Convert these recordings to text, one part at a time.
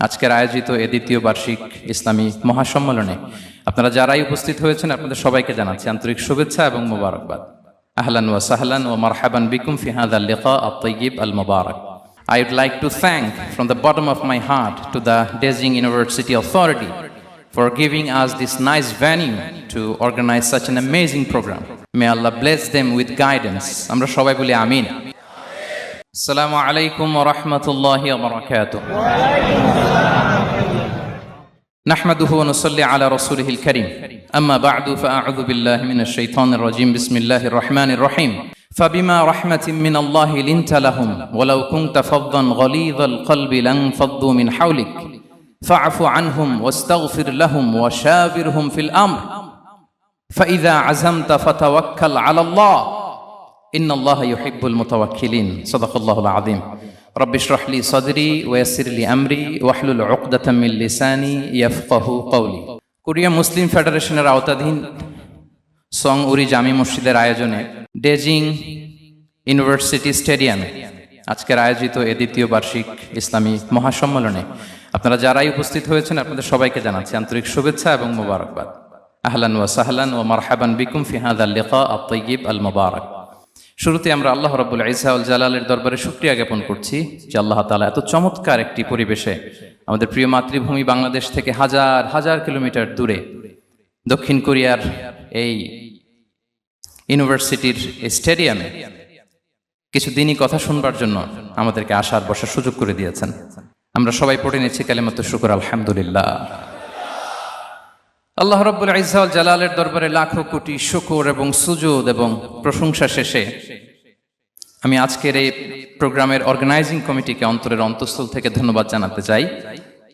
আজকের আয়োজিত এ দ্বিতীয় বার্ষিক ইসলামী মহাসম্মেলনে আপনারা যারাই উপস্থিত হয়েছেন আপনাদের সবাইকে জানাচ্ছি আন্তরিক শুভেচ্ছা এবং মোবারকবাদ। আহলান ওয়া সাহলান ওয়া মারহাবান বিকুম ফি হাযাল লিকা আত-তাইয়্যিব আল-মুবারাক। I would like to thank from the bottom of my heart to the Beijing University Authority for giving us this nice venue to organize such an amazing program. May Allah bless them with guidance. Amra shobai boli amin. Assalamu alaikum wa rahmatullahi wa barakatuh. نحمده ونصلي على رسوله الكريم أما بعد فأعوذ بالله من الشيطان الرجيم بسم الله الرحمن الرحيم فبما رحمة من الله لنت لهم ولو كنت فظا غليظ القلب لانفضوا من حولك فاعف عنهم واستغفر لهم وشاورهم في الأمر فإذا عزمت فتوكل على الله إن الله يحب المتوكلين صدق الله العظيم رب اشرح لي صدري ويسر لي أمري واحلل عقدة من لساني يفقهوا قولي Korea মুসলিম ফেডারেশনের আওতাধীন song উরি জামি মসজিদের আয়োজনে Beijing university স্টেডিয়ামে আজকের আয়োজিত এ দ্বিতীয় বার্ষিক ইসলামী মহাসম্মেলনে আপনারা যারাই উপস্থিত হয়েছেন আপনাদের সবাইকে জানাচ্ছি আন্তরিক শুভেচ্ছা এবং মোবারকবাদ। আহলান ওয়া সাহলান ওয়া মারহাবান বিকুম ফি হাযাল লিকা আত-তাইয়্যিব আল-মুবারাক। শুরুতে আমরা আল্লাহ রাব্বুল ইজ্জা ওয়াল জালালের দরবারে শুকরিয়া জ্ঞাপন করছি যে আল্লাহ তাআলা এত চমৎকার একটি পরিবেশে আমাদের প্রিয় মাতৃভূমি বাংলাদেশ থেকে হাজার হাজার কিলোমিটার দূরে দক্ষিণ কোরিয়ার এই ইউনিভার্সিটির স্টেডিয়ামে কিছু দিনই কথা শুনবার জন্য আমাদেরকে আসার বসার সুযোগ করে দিয়েছেন। আমরা সবাই পড়ে নিচ্ছি কালিমাতুশ শুকর আলহামদুলিল্লাহ। আল্লাহ রাব্বুল ইজ্জা ওয়াল জালালের দরবারে লাখো কোটি শুকর এবং সুজুদ এবং প্রশংসা শেষে আমি আজকের এই প্রোগ্রামের অর্গানাইজিং কমিটিকে অন্তরের অন্তঃস্থল থেকে ধন্যবাদ জানাতে চাই,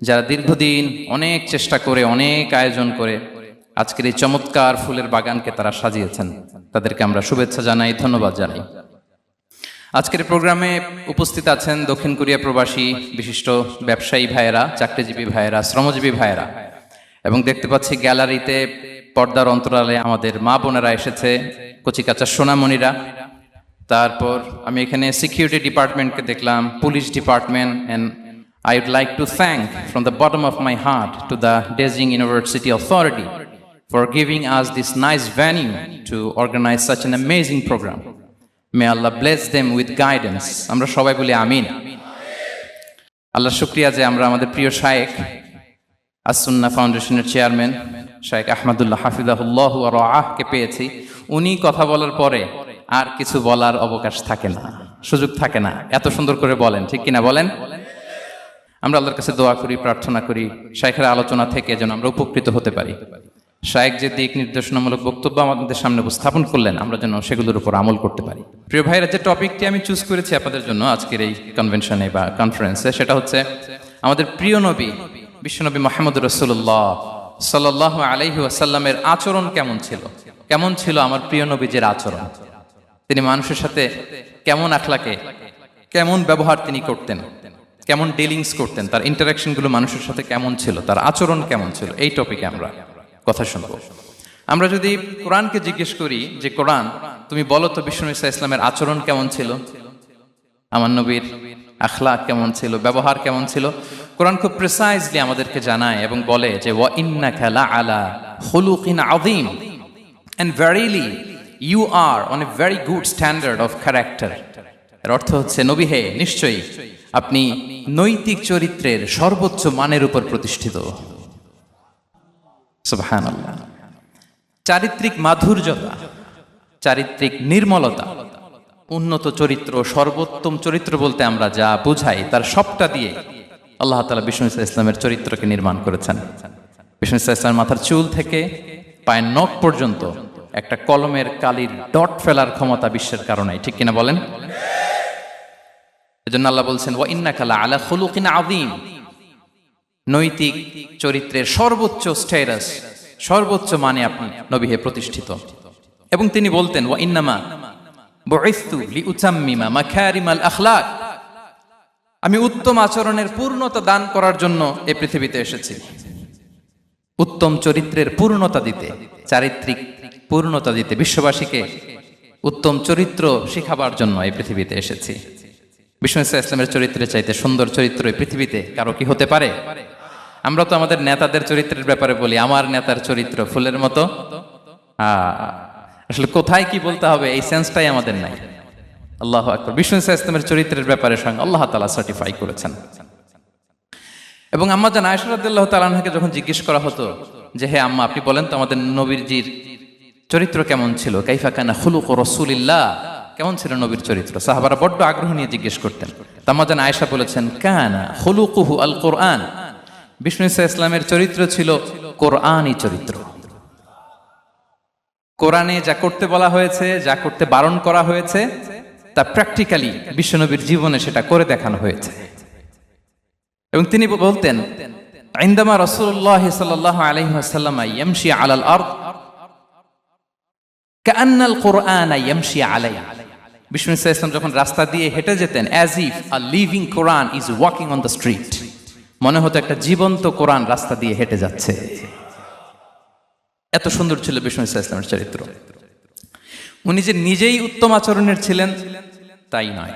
যারা দীর্ঘদিন অনেক চেষ্টা করে অনেক আয়োজন করে আজকের এই চমৎকার ফুলের বাগানকে তারা সাজিয়েছেন। তাদেরকে আমরা শুভেচ্ছা জানাই, ধন্যবাদ জানাই। আজকের প্রোগ্রামে উপস্থিত আছেন দক্ষিণ কোরিয়া প্রবাসী বিশিষ্ট ব্যবসায়ী ভাইয়েরা, চাকরিজীবী ভাইয়েরা, শ্রমজীবী ভাইয়েরা, এবং দেখতে পাচ্ছি গ্যালারিতে পর্দার অন্তরালে আমাদের মা বোনেরা এসেছে, কচিকাচা সোনামণিরা। তারপর আমি এখানে সিকিউরিটি ডিপার্টমেন্টকে দেখলাম, police department, and I would like to thank from the bottom of my heart to the Beijing University Authority for giving us this nice venue to organize such an amazing program. May Allah bless them with guidance. আমরা সবাই বলি আমিন। আল্লাহ শুকরিয়া যে আমরা আমাদের প্রিয় শায়েখ আস-সুন্নাহ ফাউন্ডেশনের চেয়ারম্যান শায়েখ আহমদুল্লাহ হাফিজাহুল্লাহ ওয়া রাআহকে পেয়েছি। উনি কথা বলার পরে আর কিছু বলার অবকাশ থাকে না, সুযোগ থাকে না, এত সুন্দর করে বলেন, ঠিক কিনা বলেন? আমরা আল্লাহর কাছে দোয়া করি, প্রার্থনা করি শায়েখের আলোচনা থেকে যেন আমরা উপকৃত হতে পারি। শায়েখ যে দিক নির্দেশনামূলক বক্তব্য আমাদের সামনে উপস্থাপন করলেন আমরা যেন সেগুলোর উপর আমল করতে পারি। প্রিয় ভাইরা, যে টপিকটি আমি চুজ করেছি আপনাদের জন্য আজকের এই কনভেনশনে বা কনফারেন্সে, সেটা হচ্ছে আমাদের প্রিয় নবী বিশ্বনবী মুহাম্মদ রাসূলুল্লাহ সাল্লাল্লাহু আলাইহি ওয়াসাল্লামের আচরণ কেমন ছিল। কেমন ছিল আমার প্রিয় নবীজির আচরণ? তিনি মানুষের সাথে কেমন আখলাকে, কেমন ব্যবহার তিনি করতেন, কেমন ডিলিংস করতেন, তার ইন্টারাকশনগুলো মানুষের সাথে কেমন ছিল, তার আচরণ কেমন ছিল, এই টপিকে আমরা কথা শুনবো। আমরা যদি কোরআনকে জিজ্ঞেস করি যে কোরআন তুমি বলো তো বিশ্বনবী সাল্লাল্লাহু আলাইহি ওয়াসাল্লামের আচরণ কেমন ছিল, আমার নবীর আখলাক কেমন ছিল, ব্যবহার কেমন ছিল, কোরআন খুব প্রিসাইজলি আমাদেরকে জানায় এবং বলে যে ওয়া ইন্নাকা লাআলা খুলুকিন আযীম, and verily you are on a very good standard of character. এর অর্থ হচ্ছে নবী হে, নিশ্চয়ই আপনি নৈতিক চরিত্রের সর্বোচ্চ মানের উপর প্রতিষ্ঠিত। সুবহানাল্লাহ। চারিত্রিক মাধুর্যতা, চারিত্রিক নির্মলতা, উন্নত চরিত্র, সর্বোত্তম চরিত্র বলতে আমরা যা বুঝাই তার সবটা দিয়ে আল্লাহ তাআলা বিষ্ণু ইসলামের চরিত্রকে নির্মাণ করেছেন। বিষ্ণু ইসলামের মাথার চুল থেকে পায়ের নখ পর্যন্ত একটা কলমের কালির ডট ফেলার ক্ষমতা বিশ্বের কারণে, ঠিক কিনা বলেন? এজন্য আল্লাহ বলছেন ওয়া ইন্নাকা লাআলা খুলুকিন আযীম, নৈতিক চরিত্রের সর্বোচ্চ স্ট্যাটাস, সর্বোচ্চ মানে আপনি নবী হে প্রতিষ্ঠিত। এবং তিনি বলতেন ওয়া ইন্নামা বুইসতু লিউতাম্মিমা মাকারিমাল আখলাক, আমি উত্তম আচরণের পূর্ণতা দান করার জন্য এই পৃথিবীতে এসেছি। উত্তম চরিত্রের পূর্ণতা দিতে, চারিত্রিক পূর্ণতা দিতে, বিশ্ববাসীকে উত্তম চরিত্র শেখাবার জন্য এই পৃথিবীতে এসেছি। বিষ্ণু ইসলামের চরিত্রের চাইতে সুন্দর চরিত্র এই পৃথিবীতে কারো কি হতে পারে? আমরা তো আমাদের নেতাদের চরিত্রের ব্যাপারে বলি, আমার নেতার চরিত্র ফুলের মতো। আসলে কোথায় কি বলতে হবে এই সেন্সটাই আমাদের নাই। আল্লাহু আকবার। বিষ্ণু ইসলামের চরিত্রের ব্যাপারে স্বয়ং আল্লাহ তাআলা সার্টিফাই করেছেন। এবং আম্মা জান আয়েশা রাদিয়াল্লাহু তাআলা আনহাকে যখন জিজ্ঞেস করা হতো যে হে আম্মা, আপনি বলেন তো আমাদের নবীজির চরিত্র কেমন ছিল, কাইফা কানা খুলুকু রাসূলিল্লাহ, কেমন ছিল নবীর চরিত্র, সাহাবারা বড্ড আগ্রহ নিয়ে জিজ্ঞেস করতেন। আম্মা জান আয়েশা বলেছেন কানা খুলুকুহু আল কোরআন, বিষ্ণু ইসলামের চরিত্র ছিল কোরআনই চরিত্র। কোরআনে যা করতে বলা হয়েছে, যা করতে বারণ করা হয়েছে, তা প্র্যাকটিক্যালি বিশ্বনবীর জীবনে সেটা করে দেখানো হয়েছে। এবং তিনি বলতেন ইনদামা রাসূলুল্লাহ সাল্লাল্লাহু আলাইহি ওয়াসাল্লাম ইয়ামশি আলাল আরদ কাআন্নাল কুরআন ইয়ামশি আলাইহি, বিষ্ণু ইসলাম যখন রাস্তা দিয়ে হেঁটে যেতেন as if a living Quran is walking on the street, মনে হতো একটা জীবন্ত কোরআন রাস্তা দিয়ে হেঁটে যাচ্ছে। এত সুন্দর ছিল বিষ্ণু ইসলামের চরিত্র। উনি যে নিজেই উত্তম আচরণের ছিলেন তাই নয়,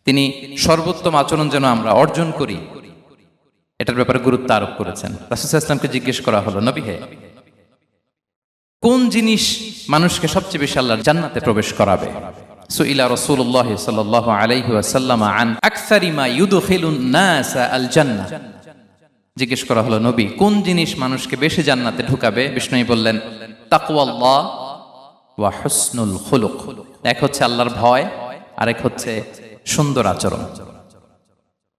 তিনি সর্বোত্তম আচরণ যেন আমরা অর্জন করি এটার ব্যাপারে গুরুত্ব আরোপ করেছেন। রাসূল সাল্লাল্লাহু আলাইহি ওয়াসাল্লামকে জিজ্ঞেস করা হলো, নবী হে, কোন জিনিস মানুষকে সবচেয়ে বেশি আল্লাহর জান্নাতে প্রবেশ করাবে? সুইলা রাসূলুল্লাহ সাল্লাল্লাহু আলাইহি ওয়াসাল্লাম আন আকসারি মা ইউদখিলুন নাস আল জান্নাহ, জিজ্ঞেস করা হলো নবী কোন জিনিস মানুষকে বেশি জান্নাতে ঢুকাবে? বিষ্ণু বললেন তাকওয়াল্লাহ ওয়া হুসনুল খুলুক, এক হচ্ছে আল্লাহর ভয়, আরেক হচ্ছে সুন্দর আচরণ।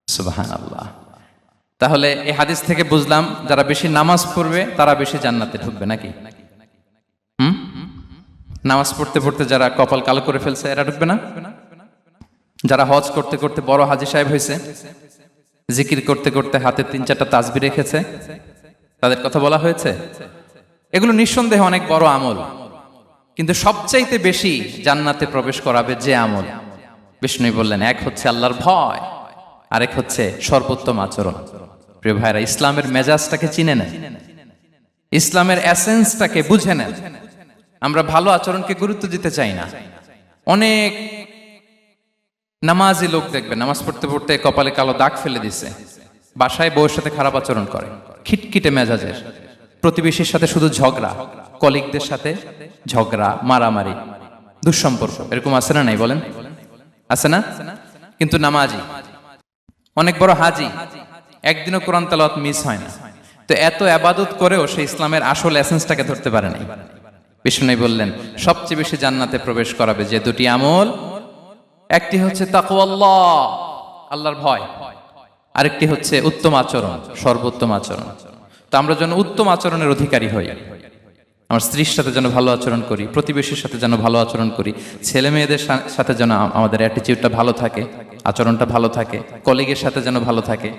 সুবহানাল্লাহ। তাহলে এই হাদিস থেকে বুঝলাম যারা বেশি নামাজ পড়বে তারা বেশি জান্নাতে ঢুকবে নাকি? নামাজ পড়তে পড়তে যারা কপাল কালো করে ফেলছে এরা ঢুকবে না? যারা হজ করতে করতে বড় হাজী সাহেব হয়েছে, জিকির করতে করতে হাতে 3-4টা তাসবিহ রেখেছে, তাদের কথা বলা হয়েছে। এগুলো নিঃসন্দেহে অনেক বড় আমল, কিন্তু সবচাইতে বেশি জান্নাতে প্রবেশ করাবে যে আমল, বিষ্ণু বললেন এক হচ্ছে আল্লাহর ভয়, আরেক হচ্ছে সর্বোত্তম আচরণ। প্রিয় ভাইরা, ইসলামের মেজাজটাকে চিনে নেন, ইসলামের এসেন্সটাকে বুঝে নেন। আমরা ভালো আচরণকে গুরুত্ব দিতে চাই না। অনেক নামাজি লোক দেখবেন নামাজ পড়তে পড়তে কপালে কালো দাগ ফেলে দিছে, বাসায় বউয়ের সাথে খারাপ আচরণ করে, খিটখিটে মেজাজের, প্রতিবেশীর সাথে শুধু ঝগড়া, কলিগদের সাথে ঝগড়া, মারামারি, দুঃসম্পর্ক, এরকম আছে না নাই বলেন? আছে না? কিন্তু নামাজি, অনেক বড় হাজি, একদিনও কোরআন তেলাওয়াত মিস হয় না, তো এত ইবাদত করেও সে ইসলামের আসল এসেন্সটাকে ধরতে পারে নাই। বিষ্ণু বললেন সবচেয়ে বেশি জান্নাতে প্রবেশ করাবে যে দুটি আমল, একটি হচ্ছে তাকওয়াল্লাহ, আল্লাহর ভয়, আরেকটি হচ্ছে উত্তম আচরণ, সর্বোত্তম আচরণ। তো আমরা যেন উত্তম আচরণের অধিকারী হই, আমার স্ত্রীর সাথে যেন ভালো আচরণ করি, প্রতিবেশীর সাথে যেন ভালো আচরণ করি, ছেলে মেয়েদের সাথে যেন আমাদের অ্যাটিটিউডটা ভালো থাকে, আচরণটা ভালো থাকে, কলিগের সাথে যেন ভালো থাকে।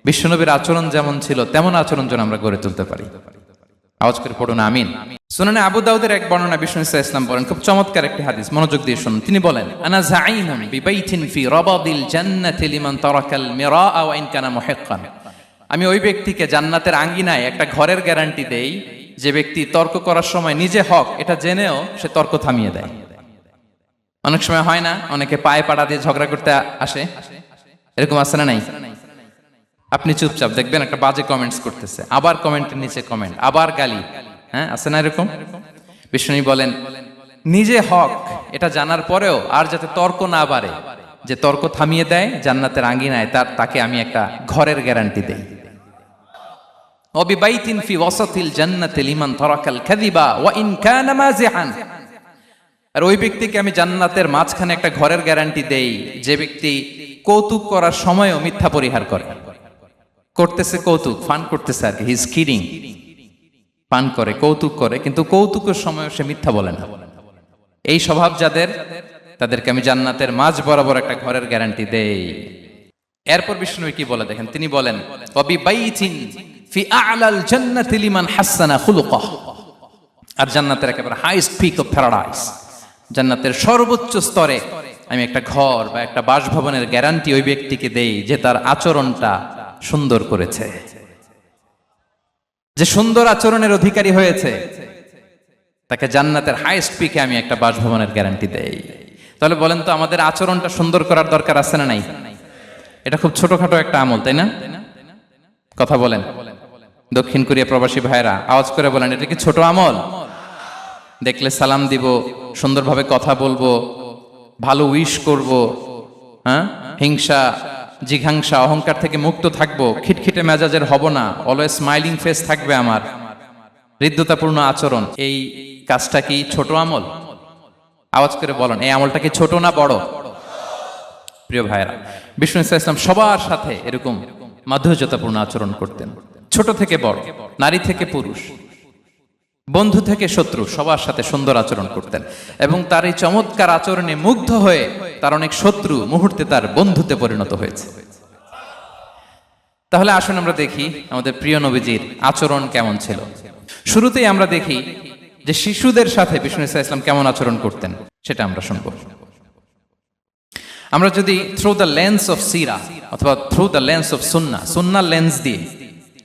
বিশ্বনবীর আচরণ যেমন ছিল তেমন আচরণ যেন আমরা গড়ে তুলতে পারি। আওয়াজ করে পড়ুন আমিন। সুনানে আবু দাউদের এক বর্ণনা বিষ্ণু ইসলাম বলেন, খুব চমৎকার একটি হাদিস, মনোযোগ দিয়ে শুনুন। তিনি বলেন আনা যাঈনুন বিবাইতিন ফি রাবাদিল জান্নাতি লিমান তারাকাল মিরাআ ওয়া ইন কানা মুহিক্কান, আমি ওই ব্যক্তিকে জান্নাতের আঙ্গিনায় একটা ঘরের গ্যারান্টি দেই যে ব্যক্তি তর্ক করার সময় নিজে হক এটা জেনেও সে তর্ক থামিয়ে দেয়। অনেক সময় হয় না, অনেকে পায়ে পাড়া দিয়ে ঝগড়া করতে আসে, এরকম আছে না নাই? আপনি চুপচাপ দেখবেন একটা বাজে কমেন্টস করতেছে, আবার কমেন্টের নিচে কমেন্ট, আবার গালি, হ্যাঁ আছে না এরকম? বিষ্ণু বলেন নিজে হক এটা জানার পরেও আর যাতে তর্ক না বাড়ে, যে তর্ক থামিয়ে দেয় জান্নাতের আঙ্গিনায়, তাকে আমি একটা ঘরের গ্যারান্টি দেই। ওয়াবিবাইতিন ফি ওয়াসাতিল জান্নাতি লিমান তারাকাল কাযিবা ওয়া ইন কানা মাযিহান, আর ওই ব্যক্তিকে আমি জান্নাতের মাঝখানে একটা ঘরের গ্যারান্টি দেই যে ব্যক্তি কৌতুক করার সময়ও মিথ্যা পরিহার করে। করতেছে কৌতুক, ফান করতেছে আর কি, হি ইজ কিডিং, পান করে, কৌতুক করে, কিন্তু কৌতুকের সময় সে মিথ্যা বলে না। এই স্বভাব যাদের, তাদেরকে আমি জান্নাতের মাঝ বরাবর একটা ঘরের গ্যারান্টি দেই। এরপর বিষ্ণু কি বলে দেখেন, তিনি বলেন ওয়াবিবাইতিন ফি আ'লাল জান্নাতি লিমান হাসানা খুলুকাহ, আর জান্নাতের একেবারে হাইস্ট পিক অফ প্যারাডাইস, জান্নাতের সর্বোচ্চ স্তরে আমি একটা ঘর বা একটা বাসভবনের গ্যারান্টি ওই ব্যক্তিকে দেই যে তার আচরণটা সুন্দর করেছে, যে সুন্দর আচরণের অধিকারী হয়েছে, তাকে জান্নাতের হাইস্ট পিকে আমি একটা বাসভবনের গ্যারান্টি দেই। তাহলে বলেন তো আমাদের আচরণটা সুন্দর করার দরকার আছে না নাই? এটা খুব ছোটখাটো একটা আমল, তাই না? কথা বলেন। দক্ষিণ কোরিয়া প্রবাসী ভাইরা আওয়াজ করে বলেন, এটা কি ছোট আমল? দেখলে সালাম দিব, সুন্দরভাবে কথা বলবো, ভালো উইশ করব, হ্যাঁ, হিংসা জিঘাংসা অহংকার থেকে মুক্ত থাকবো, খিটখিটে মেজাজের হব না, অলওয়েজ স্মাইলিং ফেস থাকবে আমার, হৃদ্যতাপূর্ণ আচরণ। এই কাজটা কি ছোট আমল? আওয়াজ করে বলেন, এই আমলটা কি ছোট না বড়? প্রিয় ভাইরা, বিষ্ণু ইসলাম সবার সাথে এরকম মাধুর্যতাপূর্ণ আচরণ করতেন, ছোট থেকে বড়, নারী থেকে পুরুষ, বন্ধু থেকে শত্রু, সবার সাথে সুন্দর আচরণ করতেন। এবং তার এই চমৎকার আচরণে মুগ্ধ হয়ে তার অনেক শত্রু মুহূর্তে তার বন্ধুতে পরিণত হয়েছে। তাহলে আসুন আমরা দেখি আমাদের প্রিয় নবীজির আচরণ কেমন ছিল। শুরুতেই আমরা দেখি যে শিশুদের সাথে বিষ্ণু ইসলাম কেমন আচরণ করতেন, সেটা আমরা শুনবো। আমরা যদি থ্রু দ্য লেন্স অফ সিরা অথবা through the lens of Sunnah lens দিয়ে,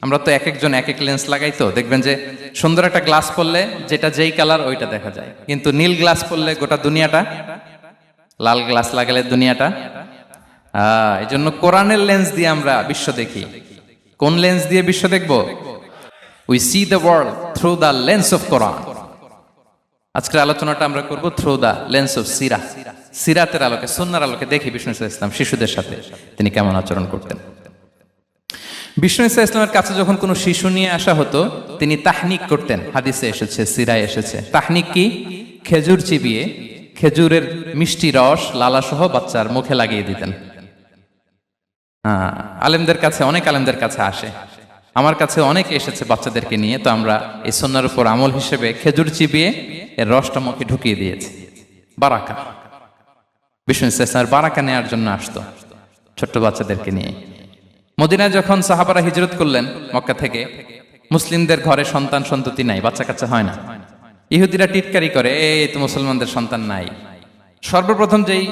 আমরা তো এক একজন এক এক লেন্স লাগাই, তো দেখবেন যে সুন্দর একটা গ্লাস পরলে যেটা যেই কালার ওইটা দেখা যায়, কিন্তু নীল গ্লাস পরলে গোটা দুনিয়াটা, লাল গ্লাস লাগালে দুনিয়াটা। এই জন্য কোরআনের লেন্স দিয়ে আমরা বিশ্ব দেখি। কোন লেন্স দিয়ে বিশ্ব দেখব? We see the world through the lens of Quran. আজকের আলোচনাটা আমরা করব থ্রু দ্য লেন্স অফ সিরা, সিরাতের আলোকে, সুন্নাহর আলোকে দেখি বিষ্ণু ইসলাম শিশুদের সাথে তিনি কেমন আচরণ করতেন। বিষ্ণু ইসলামের কাছে যখন কোনো শিশু নিয়ে আসা হতো, তিনি তাহনিক করতেন। হাদিসে এসেছে, সিরায় এসেছে। তাহনিক কি? খেজুর চিবিয়ে খেজুরের মিষ্টি রস লালাসহ বাচ্চার মুখে লাগিয়ে দিতেন। আলেমদের কাছে, অনেক আলেমদের কাছে আসে, আমার কাছে অনেকে এসেছে বাচ্চাদেরকে নিয়ে, তো আমরা এই সুন্নাহর উপর আমল হিসেবে খেজুর চিবিয়ে এর রসটা মুখে ঢুকিয়ে দিয়েছি। বারাকা, বিষ্ণু ইসলামের বারাকা নেওয়ার জন্য আসতো ছোট্ট বাচ্চাদেরকে নিয়ে। মদিনায় যখন সাহাবারা হিজরত করলেন মক্কা থেকে, মুসলিমদের ঘরে সন্তান সন্ততি নাই, বাচ্চা কাচ্চা হয় না। ইহুদিরা টিটকারি করে, এই তো মুসলমানদের সন্তান নাই। সর্বপ্রথম যেই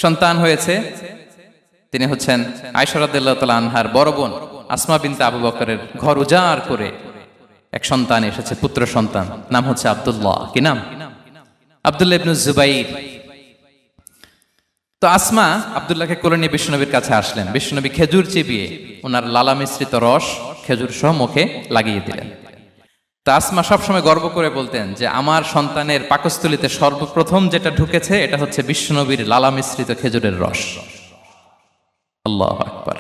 সন্তান হয়েছে তিনি হচ্ছেন আয়েশা রাদিয়াল্লাহু তাআলা আনহার বড় বোন আসমা বিনতে আবু বকরের ঘর উজাড় করে এক সন্তান এসেছে, পুত্র সন্তান, নাম হচ্ছে আব্দুল্লাহ। কি নাম? আব্দুল্লাহ ইবনে জুবাইর। তো আসমা আব্দুল্লাহকে কোলে নিয়ে বিষ্ণুনবীর কাছে আসলেন। বিষ্ণুনবী খেজুর চিবিয়ে ওনার লালা মিশ্রিত রস খেজুর সহ মুখে লাগিয়ে দিলেন। তো আসমা সবসময় গর্ব করে বলতেন যে আমার সন্তানের পাকস্থলীতে সর্বপ্রথম যেটা ঢুকেছে এটা হচ্ছে বিষ্ণুনবীর লালা মিশ্রিত খেজুরের রস। আল্লাহু আকবার।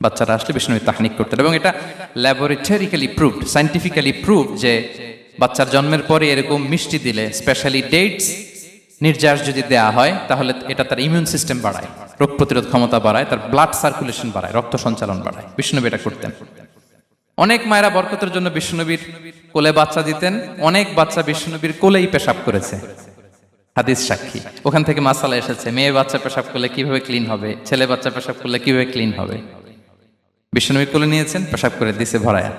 বাচ্চারা আসলে বিষ্ণুনবী তাহনিক করতেন, এবং এটা ল্যাবরেটরিক্যালি প্রুভড, সায়েন্টিফিক্যালি প্রুভড যে বাচ্চার জন্মের পরে এরকম মিষ্টি দিলে, স্পেশালি ডেটস নির্যাস যদি দেয়া হয়, তাহলে এটা তার ইমিউন সিস্টেম বাড়ায়, রোগ প্রতিরোধ ক্ষমতা বাড়ায়, তার ব্লাড সার্কুলেশন বাড়ায়, রক্ত সঞ্চালন বাড়ায়। বিষ্ণুনবী এটা করতেন। অনেক মায়েরা বরকতের জন্য বিষ্ণুনবীর কোলে বাচ্চা দিতেন। অনেক বাচ্চা বিষ্ণুনবীর কোলেই পেশাব করেছে, হাদিস সাক্ষী। ওখান থেকে মাসালা এসেছে, মেয়ে বাচ্চা পেশাব করলে কিভাবে ক্লিন হবে, ছেলে বাচ্চা পেশাব করলে কিভাবে ক্লিন হবে। বিষ্ণুনবী কোলে নিয়েছেন, পেশাব করে দিছে ভরায়া।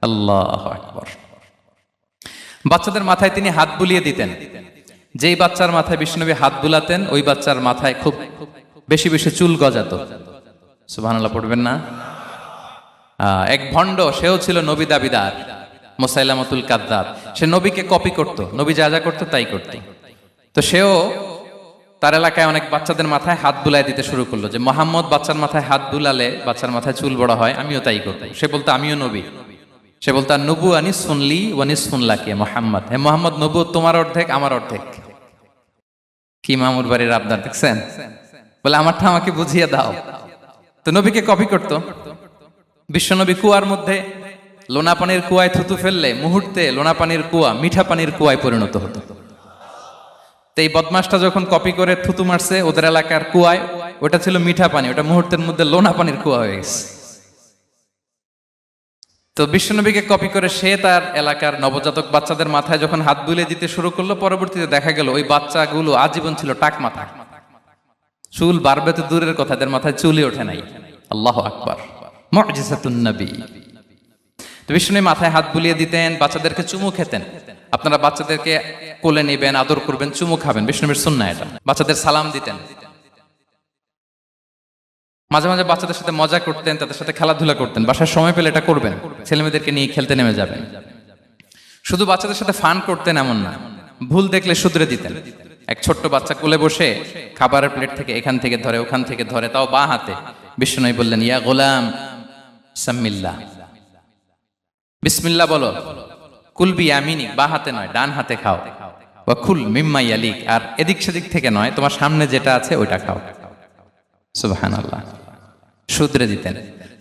আল্লাহু আকবার। বাচ্চাদের মাথায় তিনি হাত বুলিয়ে দিতেন। যেই বাচ্চার মাথায় বিষ্ণুনবী হাত বুলাতেন, ওই বাচ্চার মাথায় খুব বেশি বেশি চুল গজাতো। সুবহানাল্লাহ পড়বেন না? এক ভণ্ড, সেও ছিল নবী দাবিদার, মুসাইলামাতুল কাযযাব। সে নবীকে কপি করত, নবী যা যা করতো তাই করত। তো সেও তার এলাকায় অনেক বাচ্চাদের মাথায় হাত বুলাই দিতে শুরু করলো, যে মোহাম্মদ বাচ্চার মাথায় হাত বুলালে বাচ্চার মাথায় চুল বড় হয়, আমিও তাই করব। সে বলতো আমিও নবী। সে বলতো আর নবু আনিস শুনলি ওয়ানিস শুনলাকে মোহাম্মদ, হে মোহাম্মদ, নবু তোমার অর্ধেক আমার অর্ধেক। কি মামুর বাড়ির আবদার দেখছেন? বলে আমারটা আমাকে বুঝিয়ে দাও। তো নবীকে কপি করতো। বিশ্বনবী কুয়ার মধ্যে লোনা পানির কুয়ায় থুতু ফেললে মুহূর্তে লোনা পানির কুয়া মিঠা পানির কুয়ায় পরিণত হতো। তো এই বদমাসটা যখন কপি করে থুতু মারছে ওদের এলাকার কুয়ায়, ওটা ছিল মিঠা পানি, ওটা মুহূর্তের মধ্যে লোনা পানির কুয়া হয়ে গেছে। তো বিশ্বনবীকে কপি করে সে তার এলাকার নবজাতক বাচ্চাদের মাথায় যখন হাত বুলিয়ে দিতে শুরু করলো, পরবর্তীতে দেখা গেল ওই বাচ্চাগুলো আজীবন ছিল টাক মাথা। চুল বাড়বে তো দূরের কথা, এদের মাথায় চুলই ওঠে নাই। আল্লাহু আকবার, মুজিজাতুন নবী। তো বিষ্ণুনবী মাথায় হাত বুলিয়ে দিতেন, বাচ্চাদেরকে চুমু খেতেন। আপনারা বাচ্চাদেরকে কোলে নেবেন, আদর করবেন, চুমু খাবেন, বিষ্ণুনবীর সুন্নাহ এটা। বাচ্চাদের সালাম দিতেন। মাঝে মাঝে বাচ্চাদের সাথে মজা করতেন, তাদের সাথে খেলাধুলা করতেন। বাসার সময় পেলে এটা করবেন, ছেলেমেয়েদেরকে নিয়ে খেলতে নেমে যাবেন। শুধু বাচ্চাদের সাথে ফান করতেন এমন না, ভুল দেখলে শুধরে দিতেন। এক ছোট্ট বাচ্চা কোলে বসে খাবারের প্লেট থেকে এখান থেকে ধরে ওখান থেকে ধরে, তাও বাঁ হাতে। বিশ্বনবী বললেন, ইয়া গোলাম সাম্মিল্লাহ, বিসমিল্লাহ বলো। কুল বিয়ামিনি, বাঁ হাতে নয় ডান হাতে খাও। ওয়া কুল মিম্মা ইয়ালিক, আর এদিক সেদিক থেকে নয়, তোমার সামনে যেটা আছে ওইটা খাও। সুবহানাল্লাহ। শুধরে দিতেন।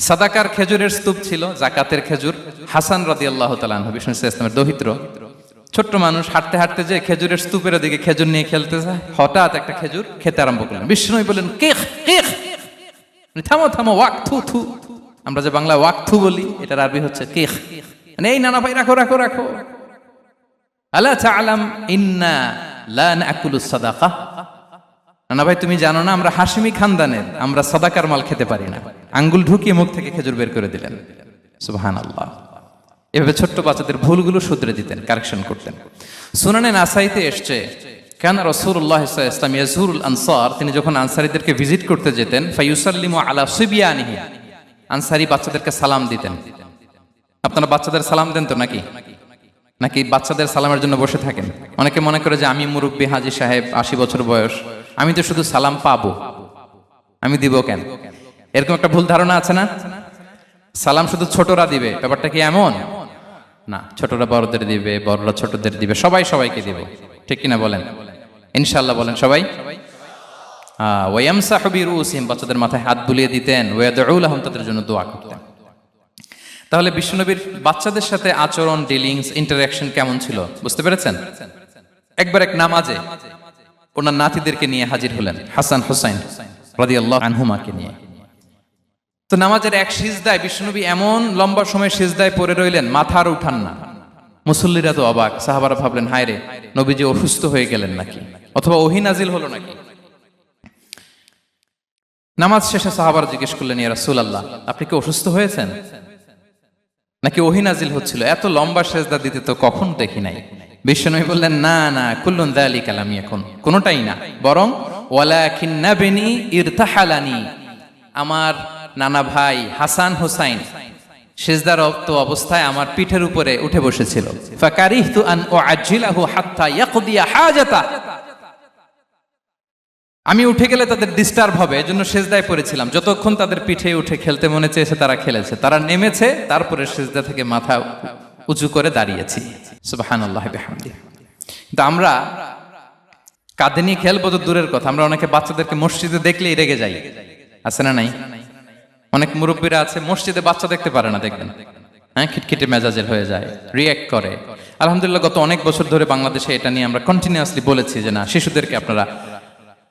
সাদাকার খেজুরের স্তূপ ছিল, জাকাতের খেজুর। হাসান রাদিয়াল্লাহু তাআলা আনহু, বিষ্ণু ইসলামের দৌহিত্র, ছোট্ট মানুষ, হাঁটতে হাঁটতে যে খেজুরের স্তূপের দিকে খেজুর নিয়ে খেলতে যায়, হঠাৎ একটা খেজুর খেতে আরম্ভ করলেন। বিষ্ণু বললেন, কেখ কেখ, থামো থামো, ওয়াক থু থু। আমরা যে বাংলা ওয়াক থু বলি, এটার আরবি হচ্ছে কেখ। মানে এই নানা ভাই, রাখো রাখো রাখো। আলা তাআলাম ইন্না লা নাকুলুস সাদাকা, নানা ভাই তুমি জানো না আমরা হাশিমি খানদানের, আমরা সাদাকার মাল খেতে পারি না। আঙ্গুল ঢুকিয়ে মুখ থেকে খেজুর বের করে দিলেন। সুবহানাল্লাহ। এভাবে ছোট্ট বাচ্চাদের ভুলগুলো শুধরে দিতেন, কারেকশন করতেন। সুনানে নাসাইতে এসছে, কেন রাসূলুল্লাহ সাল্লাল্লাহু আলাইহি ওয়াসাল্লাম ইয়াজুরুল আনসার, তিনি যখন আনসারীদেরকে ভিজিট করতে যেতেন, ফায়ুসাল্লিমু আলা সিবিয়ানিহি, আনসারী বাচ্চাদেরকে সালাম দিতেন। আপনারা বাচ্চাদের সালাম দেন তো নাকি? নাকি বাচ্চাদের সালামের জন্য বসে থাকেন? অনেকে মনে করে যে আমি মুরব্বী হাজী সাহেব, 80 বছর বয়স, আমি তো শুধু সালাম পাবো, আমি দিব কেন? এরকম একটা ভুল ধারণা আছে না? সালাম শুধু ছোটরা দিবে, ব্যাপারটা কি এমন না। ছোটরা বড়দের দিবে, বড়রা ছোটদের দিবে, সবাই সবাইকে দিবে, ঠিক কিনা বলেন? ইনশাআল্লাহ বলেন সবাই। ওয়ায়ামসাহু বিরুসিহিম, বাচ্চাদের মাথায় হাত বুলিয়ে দিতেন। ওয়ায়াদউ লাহুম, তাদের জন্য দোয়া করতেন। তাহলে বিশ্বনবীর বাচ্চাদের সাথে আচরণ, ডিলিংস, ইন্টারঅ্যাকশন কেমন ছিল বুঝতে পেরেছেন? একবার এক নামাজে ওনার নাতিদেরকে নিয়ে হাজির হলেন, হাসান হুসাইন রাদিয়াল্লাহু আনহুমাকে নিয়ে। তো নামাজের এক সিজদায় বিশ্বনবী এমন লম্বা সময় সিজদায় পড়ে রইলেন, মাথা আর উঠান না। মুসল্লিরা তো অবাক, সাহাবারা ভাবলেন, হায় রে, নবীজি অসুস্থ হয়ে গেলেন নাকি, অথবা ওহী নাজিল হলো নাকি। নামাজ শেষে সাহাবারা জিজ্ঞেস করলেন, ইয়া রাসূলুল্লাহ, আপনি কি অসুস্থ হয়েছেন নাকি ওহী নাজিল হচ্ছিল? এত লম্বা সিজদা দিতে তো কখন দেখি নাই। বিশ্বনবী বললেন, না না, কুল্লুন যালিকা লাম ইয়াকুন, কোনটাই না, বরং ওয়ালাকিন নাবনি ইরতাহালানি, আমার নানা ভাই হাসান হুসাইন সিজদারত অবস্থায় আমার পিঠের উপরে উঠে বসেছিল। ফাকারিহতু আন উআজ্জিলাহু হাত্তা ইয়াকদিয়া হাজাতা, আমি উঠে গেলে তাদের ডিস্টার্ব হবে, এজন্য সিজদায় পড়েছিলাম। যতক্ষণ তাদের পিঠে উঠে খেলতে মনে চেয়েছে তারা খেলেছে, তারা নেমেছে, তারপরে সিজদা থেকে মাথা উঁচু করে দাঁড়িয়েছি। সুবহানাল্লাহি ওয়া বিহামদিহি। কিন্তু আমরা কাঁধে নিয়ে খেলবো তো দূরের কথা, আমরা অনেকে বাচ্চাদেরকে মসজিদে দেখলেই রেগে যাই, আছে না নাই? অনেক মুরব্বীরা আছে মসজিদে বাচ্চা দেখতে পারে না, দেখবেন, হ্যাঁ, খিটখিটে মেজাজের হয়ে যায়, রিয়্যাক্ট করে। আলহামদুলিল্লাহ গত অনেক বছর ধরে বাংলাদেশে এটা নিয়ে আমরা কন্টিনিউয়াসলি বলেছি যে না, শিশুদেরকে আপনারা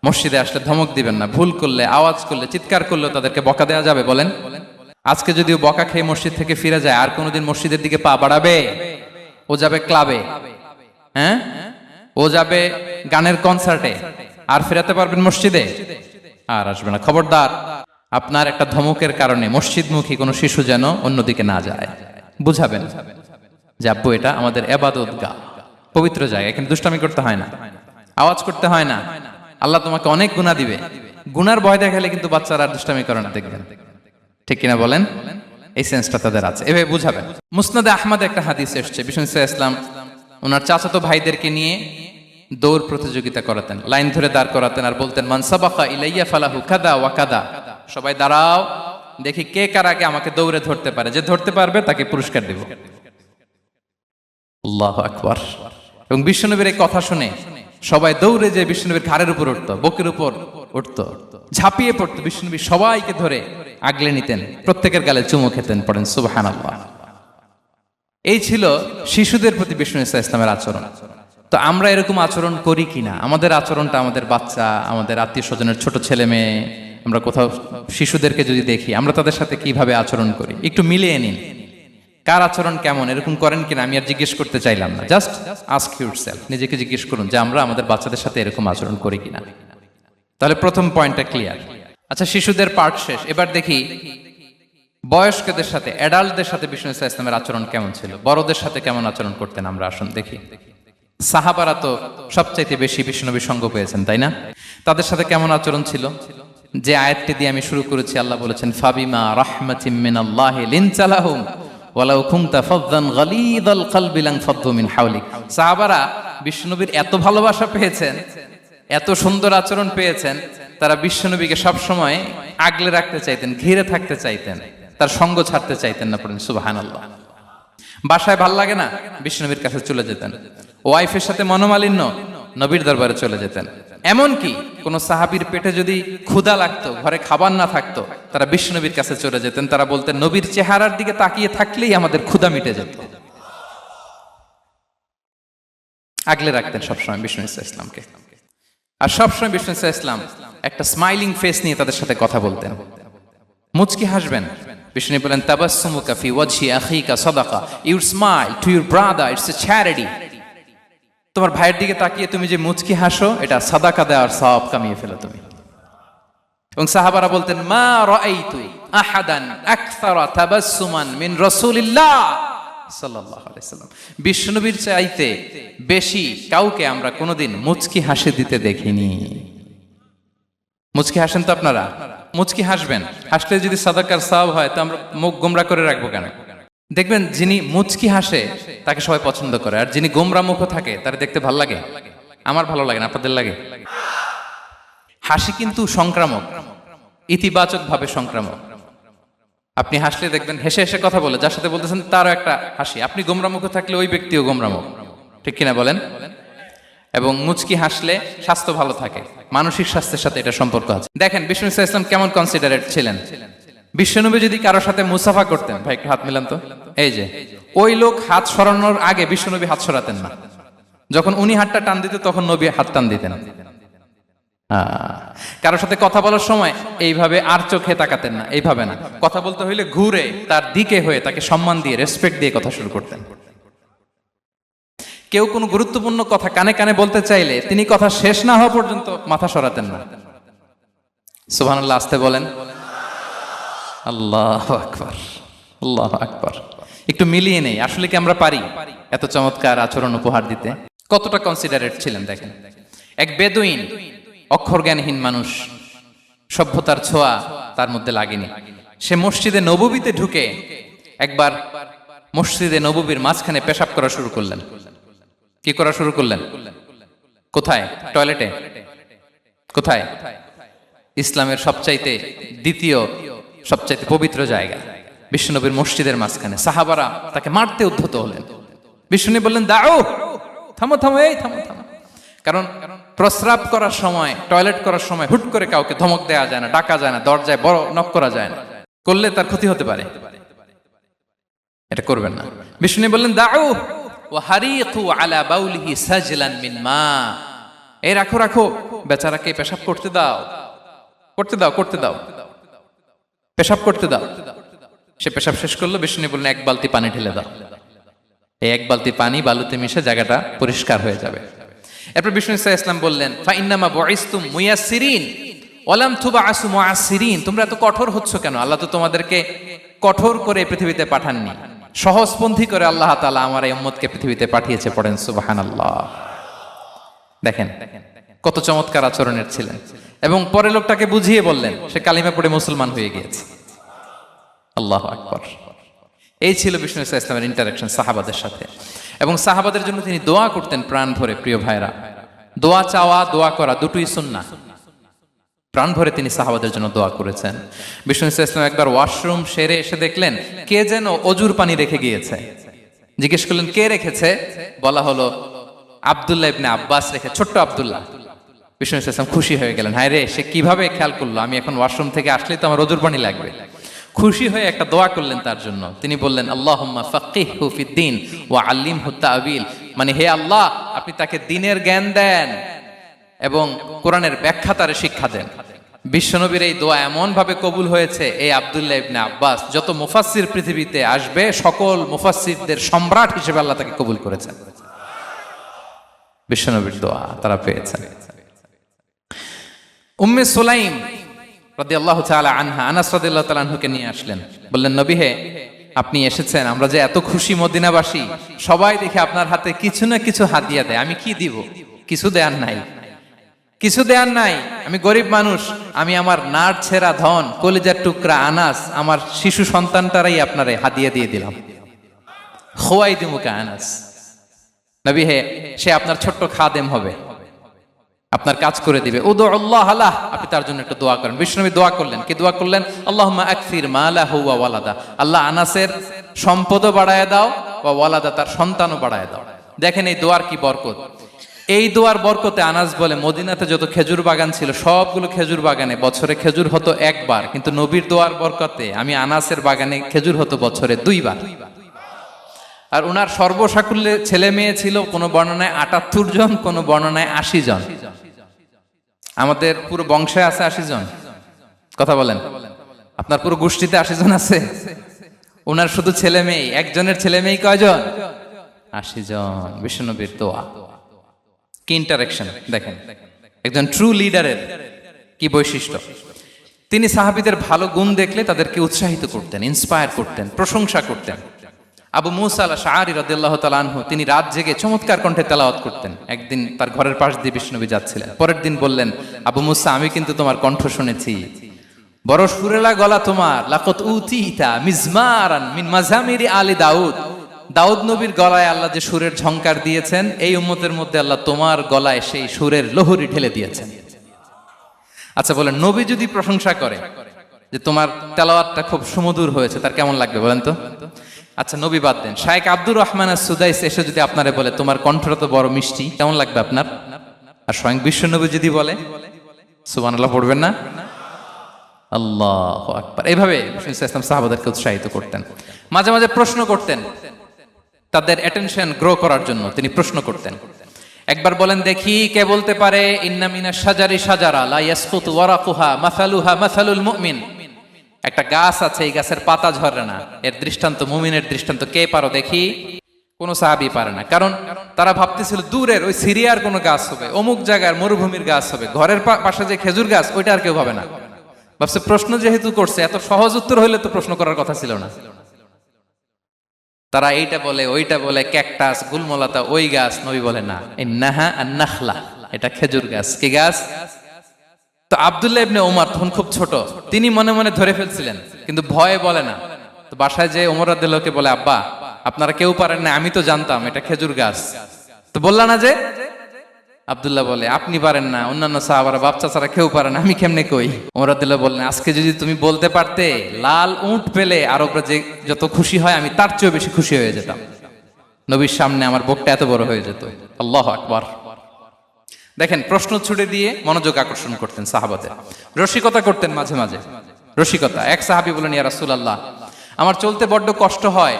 মসজিদে আসলে ধমক দিবেন না, ভুল করলে, আওয়াজ করলে, চিৎকার করলে তাদেরকে বকা দেওয়া যাবে? বলেন। আজকে যদিও বকা খেয়ে মসজিদ থেকে ফিরে যায়, আর কোনোদিন মসজিদের দিকে পা বাড়াবে? ও যাবে ক্লাবে, হ্যাঁ, ও যাবে গানের কনসার্টে, আর ফেরাতে পারবেন মসজিদে? আর আসবে না। খবরদার, আপনার একটা ধমকের কারণে মসজিদমুখী কোনো শিশু যেন অন্যদিকে না যায়। বুঝাবেন যে আব্বু, এটা আমাদের ইবাদত গাহ, পবিত্র জায়গা, এখানে দুষ্টামি করতে হয় না, আওয়াজ করতে হয় না, আল্লাহ তোমাকে অনেক গুনাহ দিবে। গুনার ভয় দেখালে কিন্তু বাচ্চারা দুষ্টামি করে না, দেখবেন, ঠিক কিনা বলেন? এই সেন্সটা তাদের আছে, এভাবে বুঝাবেন। মুসনাদে আহমদ একটা হাদিস এসেছে, বিষ্ণু ইসলাম ওনার চাচাতো ভাইদেরকে নিয়ে দৌড় প্রতিযোগিতা করাতেন, লাইন ধরে দাঁড় করাতেন, আর বলতেন, মান সাবাকা ইলাইয়া ফালাহু কাদা ওয়া কাদা, সবাই দাঁড়াও, দেখি কে কার আগে আমাকে দৌড়ে ধরতে পারে, যে ধরতে পারবে তাকে পুরস্কার দেব। আল্লাহু আকবার। এবং বিশ্বনবীর এই কথা শুনে সবাই দৌড়ে যে বিশ্বনবীর ঘাড়ের উপর উঠতো, বুকের উপর উঠতো, ঝাঁপিয়ে পড়তো। বিশ্বনবী সবাইকে ধরে আগলে নিতেন, প্রত্যেকের গালে চুমু খেতেন। পড়েন সুবহানাল্লাহ। এই ছিল শিশুদের প্রতি বিষ্ণু ইসলামের আচরণ। তো আমরা এরকম আচরণ করি কিনা? আমাদের আচরণটা আমাদের বাচ্চা, আমাদের আত্মীয় স্বজনের ছোট ছেলে মেয়ে, আমরা কোথাও শিশুদেরকে যদি দেখি, আমরা তাদের সাথে কিভাবে আচরণ করি একটু মিলিয়ে নিন। কার আচরণ কেমন, এরকম করেন কিনা আমি আর জিজ্ঞেস করতে চাইলাম না, জাস্ট আস্ক ইউরসেলফ, নিজেকে জিজ্ঞেস করুন যে আমরা আমাদের বাচ্চাদের সাথে এরকম আচরণ করি কিনা। তাহলে প্রথম পয়েন্টটা ক্লিয়ার। আচ্ছা, শিশুদের পার্ট শেষ, এবার দেখি বয়স্কদের সাথে, অ্যাডাল্টদের সাথে বিষ্ণু ইসলামের আচরণ কেমন ছিল, বড়দের সাথে কেমন আচরণ করতেন আমরা। আসুন দেখি। সাহাবারা তো সবচাইতে বেশি বিশ্বনবীর সঙ্গ পেয়েছেন, তাই না? তাদের সাথে কেমন আচরণ ছিল? যে আয়াতটি দিয়ে আমি শুরু করেছি, আল্লাহ বলেছেন, ফাবিমা রাহমাতিম মিনাল্লাহি লিনতা লাহুম ওয়ালাউ কুনতা ফাযযান গালিযাল কলবি লানফাদ্দু মিন হাওলিক। সাহাবারা বিশ্বনবীর এত ভালোবাসা পেয়েছেন এত সুন্দর আচরণ পেয়েছেন, তারা বিশ্বনবীকে সবসময় আগলে রাখতে চাইতেন, ঘিরে থাকতে চাইতেন, তার সঙ্গ ছাড়তে চাইতেন না। পড়েন সুবহানাল্লাহ। বাসায় ভাল লাগে না, বিশ্বনবীর কাছে চলে যেতেন। ওয়াইফের সাথে মনোমালিন্য, নবীর দরবারে চলে যেতেন। এমনকি কোন সাহাবীর পেটে যদি ক্ষুধা লাগতো, ঘরে খাবার না থাকতো, তারা বিশ্বনবীর কাছে চলে যেতেন। তারা বলতেন, নবীর চেহারার দিকে তাকিয়ে থাকলেই আমাদের ক্ষুধা মিটে যেত। আগলে রাখতেন সবসময় বিষ্ণু ইসলামকে। আর সবসময় বিষ্ণু ইসলাম একটা স্মাইলিং ফেস নিয়ে তাদের সাথে কথা বলতেন, মুচকি হাসবেন। বিষ্ণু বলেন, তাবাসসুমুকা ফি ওয়াজহি আখিকা সাদাকা, your smile to your brother, it's a charity. তোমার ভাইয়ের দিকে তাকিয়ে তুমি যে মুচকি হাসো, এটা সাদাকা দেওয়ার সওয়াব কামিয়ে ফেলো তুমি। এবং সাহাবারা বলতেন, মা রাআইতু আহাদান আকসারা তাবাসসুমান মিন রাসূলিল্লাহ সাল্লাল্লাহু আলাইহি ওয়াসাল্লাম। বিশ্বনবীর চাইতে বেশি কাউকে আমরা কোনোদিন মুচকি হাসি দিতে দেখিনি। মুচকি হাসেন তো আপনারা? মুচকি হাসবেন, হাসলে যদি সাদাকার সওয়াব হয়, তো আমরা মুখ গোমরা করে রাখবো কেন? দেখবেন, যিনি মুচকি হাসে তাকে সবাই পছন্দ করে, আর যিনি গোমরা মুখ থাকে তার দেখতে ভালো লাগে। আমার ভালো লাগে না, আপনাদের লাগে? হাসি কিন্তু সংক্রামক, ইতিবাচক ভাবে সংক্রামক। আপনি হাসলে দেখবেন হেসে হেসে কথা বলে, যার সাথে বলতেছেন তারও একটা হাসি। আপনি গোমরা মুখ থাকলে ওই ব্যক্তিও গোমরা মুখ, ঠিক কিনা বলেন? এবং মুচকি হাসলে স্বাস্থ্য ভালো থাকে, মানসিক স্বাস্থ্যের সাথে এটা সম্পর্ক আছে। দেখেন বিষ্ণু ইসলাম কেমন কনসিডারেট ছিলেন। বিশ্বনবী যদি কারোর সাথে মুসাফা করতেন, ভাই একটু হাত মিলান তো, এই যে ওই লোক হাত সরানোর আগে বিশ্বনবী হাত সরাতেন না। যখন উনি হাতটা টান দিতেন, তখন নবী হাত টান দিতেন। কারোর সাথে কথা বলার সময় এইভাবে আর চোখে তাকাতেন না, এইভাবে না। কথা বলতে হইলে ঘুরে তার দিকে হয়ে তাকে সম্মান দিয়ে, রেসপেক্ট দিয়ে কথা শুরু করতেন। কেউ কোনো গুরুত্বপূর্ণ কথা কানে কানে বলতে চাইলে তিনি কথা শেষ না হওয়া পর্যন্ত মাথা সরাতেন না। সুবহানাল্লাহ, আসতে বলেন। আল্লাহু আকবার, আল্লাহু আকবার। একটু মিলিয়ে নেই, আসলে কি আমরা পারি এত চমৎকার আচরণ উপহার দিতে? কতটা কনসিডারেট ছিলেন দেখেন। এক বেদুইন, অক্ষর জ্ঞানহীন মানুষ, সভ্যতার ছোঁয়া তার মধ্যে লাগেনি। সে মসজিদে নববীতে ঢুকে একবার মসজিদে নববীর মাঝখানে পেশাব করা শুরু করলেন। কি করা শুরু করলেন? কোথায়? টয়লেটে? কোথায়? ইসলামের সবচাইতে দ্বিতীয় সবচাইতে পবিত্র জায়গা, বিশ্বনবীর মসজিদের মাঝখানে। সাহাবারা তাকে মারতে উদ্ধত হলেন। বিশ্বনবী বললেন, দাও, থামো থামো, এই থামো থামো। কারণ প্রস্রাব করার সময়, টয়লেট করার সময় হুট করে কাউকে ধমক দেওয়া যায় না, ডাকা যায় না, দরজায় বড় নক করা যায় না, করলে তার ক্ষতি হতে পারে, এটা করবেন না। বিষ্ণু বললেন, দাও ওয়া হারিকু আলা বাউলিহি সাজলান মিন মা, এই রাখো রাখো, বেচারাকে পেশাব করতে দাও, করতে দাও, করতে দাও, পেশাব করতে দাও। সে পেশাব শেষ করলো। বিষ্ণু বললেন, এক বালতি পানি ঢেলে দাও। এই এক বালতি পানি বালুতে মিশে জায়গাটা পরিষ্কার হয়ে যাবে। এরপর বিষ্ণু ইসলাম বললেন, ফাইন্নামা বুইসতুম মুয়াসসিরিন ওয়ালাম তুবআসু মুআসসিরিন, তোমরা এত কঠোর হচ্ছ কেন? আল্লাহ তো তোমাদেরকে কঠোর করে পৃথিবীতে পাঠাননি, সহজপন্থী করে আল্লাহ তাআলা আমার এই উম্মতকে পৃথিবীতে পাঠিয়েছে। পড়েন সুবহানাল্লাহ। দেখেন কত চমৎকার আচরণের ছিলেন। এবং পরে লোকটাকে বুঝিয়ে বললেন, সে কালিমা পড়ে মুসলমান হয়ে গিয়েছে। আল্লাহু আকবার। এই ছিল বিষ্ণু ইসলামের ইন্টারাকশন সাহাবাদের সাথে। এবং সাহাবাদের জন্য তিনি দোয়া করতেন প্রাণ ভরে। প্রিয় ভাইরা, দোয়া চাওয়া, দোয়া করা দুটোই সুন্নাহ। প্রাণ ভরে তিনি সাহাবাদের জন্য দোয়া করেছেন। বিষ্ণু ইসলাম একবার ওয়াশরুম সেরে এসে দেখলেন কে যেন অজুর পানি রেখে গিয়েছে। জিজ্ঞেস করলেন, কে রেখেছে? বলা হলো, আব্দুল্লাহ ইবনে আব্বাস রেখে, ছোট্ট আব্দুল্লাহ। বিষ্ণু ইসলাম খুশি হয়ে গেলেন, হায় রে, সে কিভাবে খেয়াল করলো, আমি এখন ওয়াশরুম থেকে আসলেই তো আমার অজুর পানি লাগবে। খুশি হয়ে একটা দোয়া করলেন তার জন্য। তিনি বললেন, আল্লাহুম্মা ফাক্কিহহু ফিদ্দীন ওয়া আল্লিমহু তা'ওয়িল, মানে হে আল্লাহ, আপনি তাকে দ্বীনের জ্ঞান দেন এবং কোরআনের ব্যাখ্যা তারে শিক্ষা দেন। বিশ্বনবীর এই দোয়া এমন ভাবে কবুল হয়েছে, এই আব্দুল্লাহ ইবনে আব্বাস যত মুফাসসির পৃথিবীতে আসবে, সকল মুফাসসিরদের সম্রাট হিসেবে আল্লাহ তাকে কবুল করেছেন। বিশ্বনবীর দোয়া তারা পেয়েছেন। উম্মে সুলাইম রাদিয়াল্লাহু তাআলা আনহা, আনাস রাদিয়াল্লাহু তাআলা আনহুকে নিয়ে আসলেন। বললেন, নবী হে, আপনি এসেছেন, আমরা যে এত খুশি মদিনাবাসী, সবাই দেখে আপনার হাতে কিছু না কিছু হাদিয়া দেয়, আমি কি দিব? কিছু দেয়ার নাই, কিছু দেয়ার নাই। আমি গরিব মানুষ, আমি আমার নার ছেঁড়া ধন, কলিজার টুকরা আনাস, আমার শিশু সন্তানটারাই আপনারে হাদিয়া দিয়ে দিলাম। খুয়াইদিমুকা আনাস, নবী হে, সে আপনার ছোট্ট খাদেম হবে। আপনার কাজ করে দিবে। উদু আল্লাহ আলাহ, আপনি তার জন্য একটা দোয়া করেন। বিশ্বনবী দোয়া করলেন, কি দোয়া করলেন? আল্লাহুম্মা আকসির মালাহু ওয়া ওয়ালাদা, আল্লাহ আনাসের সম্পদও বাড়ায় দাও, ওয়া ওয়ালাদা, তার সন্তানও বাড়ায় দাও। দেখেন এই দোয়ার কি বরকত। এই দোয়ার বরকতে আনাস বলে মদিনাতে যত খেজুর বাগান ছিল সবগুলো খেজুর বাগানে বছরে খেজুর হতো একবার, কিন্তু নবীর দোয়ার বরকতে আমি আনাসের বাগানে খেজুর হতো বছরে 2 বার। আর উনার সর্বসাকুল্যে ছেলে মেয়ে ছিল কোন বর্ণনায় 78 জন, কোন বর্ণনায় 80 জন। আমাদের পুরো বংশে আছে 80 জন, কথা বলেন। আপনার পুরো গোষ্ঠীতে 80 জন আছে? উনার শুধু ছেলে মেয়ে, একজনের ছেলে মেয়ে কয়জন? 80 জন। বিশ্বনবীর দোয়া কি ইন্টারেকশন দেখেন, একজন ট্রু লিডারের কি বৈশিষ্ট্য। তিনি সাহাবীদের ভালো গুণ দেখলে তাদেরকে উৎসাহিত করতেন, ইন্সপায়ার করতেন, প্রশংসা করতেন। আবু মুসা আল-আশআরী রাদিয়াল্লাহু তাআলা আনহু, তিনি রাত জেগে চমৎকার কণ্ঠে তেলাওয়াত করতেন। একদিন তার ঘরের পাশ দিয়ে বিশ্বনবী যাচ্ছিলেন, পরের দিন বললেন, আবু মুসা, আমি কিন্তু তোমার কণ্ঠ শুনেছি, বড় সুরেলা গলা তোমার। লাকাত উতিতা মিজমারান মিন মাজামিরি আলি দাউদ, দাউদ নবীর গলায় আল্লাহ যে সুরের ঝংকার দিয়েছেন, এই উম্মতের মধ্যে আল্লাহ তোমার গলায় সেই সুরের লহরী ঢেলে দিয়েছেন। আচ্ছা বলেন, নবী যদি প্রশংসা করে যে তোমার তেলাওয়াতটা খুব সুমধুর হয়েছে, তার কেমন লাগবে বলেন তো? আচ্ছা নবী বাদ দেন, শায়েখ আব্দুর রহমান আস-সুদাইস এসে যদি আপনারে বলে তোমার কণ্ঠটা তো বড় মিষ্টি, কেমন লাগবে আপনার? আর স্বয়ং বিশ্বনবী যদি বলে, সুবহানাল্লাহ পড়বেন না? আল্লাহু আকবার। এইভাবে ইসলাম সাহাবাদেরকে উৎসাহিত করতেন। মাঝে মাঝে প্রশ্ন করতেন, তাদের অ্যাটেনশন গ্রো করার জন্য তিনি প্রশ্ন করতেন। একবার বলেন দেখি, কে বলতে পারে ইন্না মিনাশ শাজারি শাজারা লা ইয়াসকুতু ওয়ারাকুহা মাসালুহা মাসালুল মুমিন, একটা গাছ আছে, এই গাছের পাতা ঝরে না, এর দৃষ্টান্ত মুমিনের দৃষ্টান্ত। কে পারো দেখি? কোন সাহাবী পারে না, কারণ তারা ভাবতেছিল দূরের ওই সিরিয়ার কোন গাছ হবে, অমুক জায়গার মরুভূমির গাছ হবে, ঘরের পাশে যে খেজুর গাছ ওইটা আর কেউ ভাবে না। ভাবছে প্রশ্ন যেহেতু করছে, এত সহজ উত্তর হইলে তো প্রশ্ন করার কথা ছিল না। তারা এইটা বলে, ওইটা বলে, ক্যাকটাস, গুলমলাতা, ওই গাছ। নবী বলে না, ইন্নাহা আন-নাখলা, এটা খেজুর গাছ। কি গাছ? তো আব্দুল্লাহ ইবনে ওমর তখন খুব ছোট, তিনি মনে মনে ধরে ফেলছিলেন, কিন্তু ভয়ে বলে না। তো বাসায় যে ওমর রাদিয়াল্লাহুকে বলে, আব্বা আপনারা কেউ পারেন না, আমি তো জানতাম এটা খেজুর গাছ, তো বললা না যে? আব্দুল্লাহ বলে, আপনি পারেন না, অন্যান্য সাহাবারা বাচ্চা ছাড়া কেউ পারে না, আমি কেমনে কই? ওমর রাদিয়াল্লাহু বললেন, আজকে যদি তুমি বলতে পারতে লাল উট পেলে আরবরা যে যত খুশি হয়, আমি তার চেয়েও বেশি খুশি হয়ে যেতাম। নবীর সামনে আমার বুকটা এত বড় হয়ে যেত। আল্লাহু আকবার। দেখেন, প্রশ্ন ছুড়ে দিয়ে মনোযোগ আকর্ষণ করতেন সাহাবাদের। রসিকতা করতেন মাঝে মাঝে, রসিকতা। এক সাহাবী বলেন, ইয়া রাসূলুল্লাহ, আমার চলতে বড্ড কষ্ট হয়,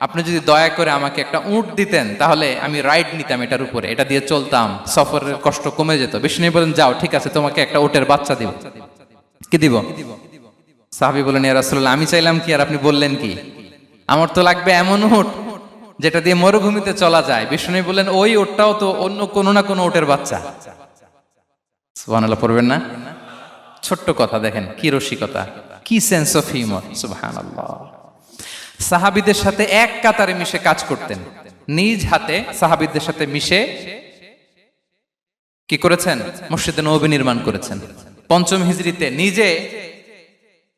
আপনি যদি দয়া করে আমাকে একটা উট দিতেন তাহলে আমি রাইড নিতাম এটার উপরে, এটা দিয়ে চলতাম, সফরের কষ্ট কমে যেত। বিষ্ণু বলেন, যাও ঠিক আছে, তোমাকে একটা উটের বাচ্চা দিব। কি দিব? সাহাবী বলেন, ইয়া রাসূলুল্লাহ, আমি চাইলাম কি আর আপনি বললেন কি? আমার তো লাগবে এমন উট যেটা দিয়ে মরুভূমিতে চলা যায়। বিষ্ণু বললেন, ওই উটটাও তো অন্য কোনো না কোনো উটের বাচ্চা। সুবহানাল্লাহ পড়বেন না? ছোট্ট কথা, দেখেন কি রসিকতা, কি সেন্স অফ হিউমার। সুবহানাল্লাহ। সাহাবীদের সাথে এক কাতারে মিশে কাজ করতেন, নিজ হাতে সাহাবীদের সাথে মিশে কি করেছেন? মসজিদে নববী নির্মাণ করেছেন। 5ম হিজরিতে নিজে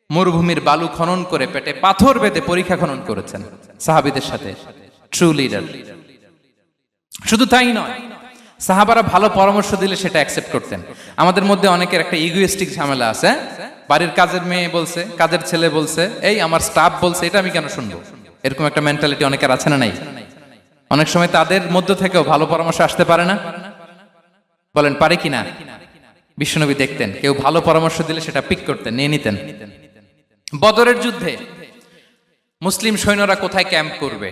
মরুভূমির বালু খনন করে পেটে পাথর বেঁধে পরীক্ষা খনন করেছেন সাহাবীদের সাথে। True leader. শুধু তাই নয়, সাহাবারা ভালো পরামর্শ দিলে সেটা অ্যাকসেপ্ট করতেন। আমাদের মধ্যে অনেকের একটা ইগোইস্টিক ঝামেলা আছে, বাড়ির কাজের মেয়ে বলছে, কাজের ছেলে বলছে, এই আমার স্টাফ বলছে, এটা আমি কেন শুনবো? এরকম একটা মেন্টালিটি অনেকের আছে না নাই? অনেক সময় তাদের মধ্য থেকেও ভালো পরামর্শ আসতে পারে না? বলেন পারে কিনা? বিশ্বনবী দেখতেন, কেউ ভালো পরামর্শ দিলে সেটা পিক করতেন, নিয়ে নিতেন। বদরের যুদ্ধে মুসলিম সৈন্যরা কোথায় ক্যাম্প করবে,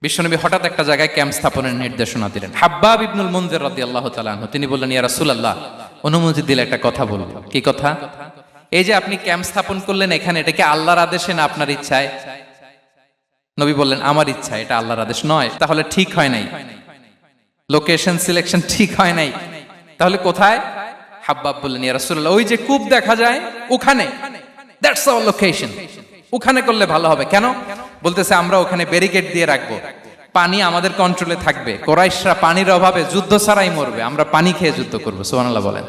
বিশ্বনবী হঠাৎ একটা জায়গায় ক্যাম্প স্থাপনের নির্দেশনা দিলেন। হাব্বাব ইবনুল মুনজির রাদিয়াল্লাহু তাআলা আনহু, তিনি বললেন, ইয়া রাসূলুল্লাহ, অনুমতি দিলে একটা কথা বলবো। কি কথা? এই যে আপনি ক্যাম্প স্থাপন করলেন এখানে, এটা কি আল্লাহর আদেশে না আপনার ইচ্ছায়? নবী বললেন, আমার ইচ্ছা, এটা আল্লাহর আদেশ নয়। তাহলে ঠিক হয় নাই, লোকেশন সিলেকশন ঠিক হয় নাই, তাহলে কোথায়? হাব্বাব বললেন, ইয়া রাসূলুল্লাহ, ওই যে কূপ দেখা যায় ওখানে, দ্যাটস আওয়ার লোকেশন, ওখানে করলে ভালো হবে। কেন? বলতেছে, আমরা ওখানে ব্যারিকেড দিয়ে রাখবো, পানি আমাদের কন্ট্রোলে থাকবে, কুরাইশরা পানির অভাবে যুদ্ধ ছাড়াই মরবে, আমরা পানি খেয়ে যুদ্ধ করবো। সুবহানাল্লাহ বলেন।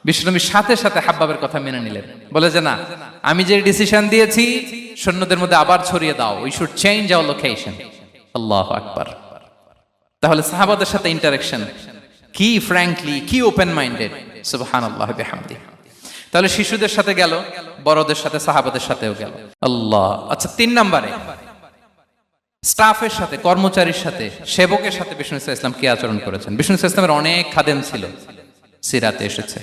বিশ্বনবী সাথে সাথে হাব্বাবের কথা মেনে নিলেন, বলে যে না, আমি যে ডিসিশন দিয়েছি সৈন্যদের মধ্যে আবার ছড়িয়ে দাও, we should change our location. আল্লাহু আকবার। তাহলে সাহাবাদের সাথে ইন্টারেকশন কি ফ্র্যাঙ্কলি, কি ওপেন মাইন্ডেড, সুবহানাল্লাহ বিহামদিহি। তাহলে শিশুদের সাথে গেল, বড়দের সাথে, সাহাবাদের সাথেও গেল। আল্লাহ। আচ্ছা, 3 নম্বরে স্টাফের সাথে, কর্মচারীর সাথে, সেবকের সাথে বিষ্ণু ইসলাম কি আচরণ করেছেন? বিষ্ণু ইসলামের অনেক খাদেম ছিল, সিরাতে এসেছে।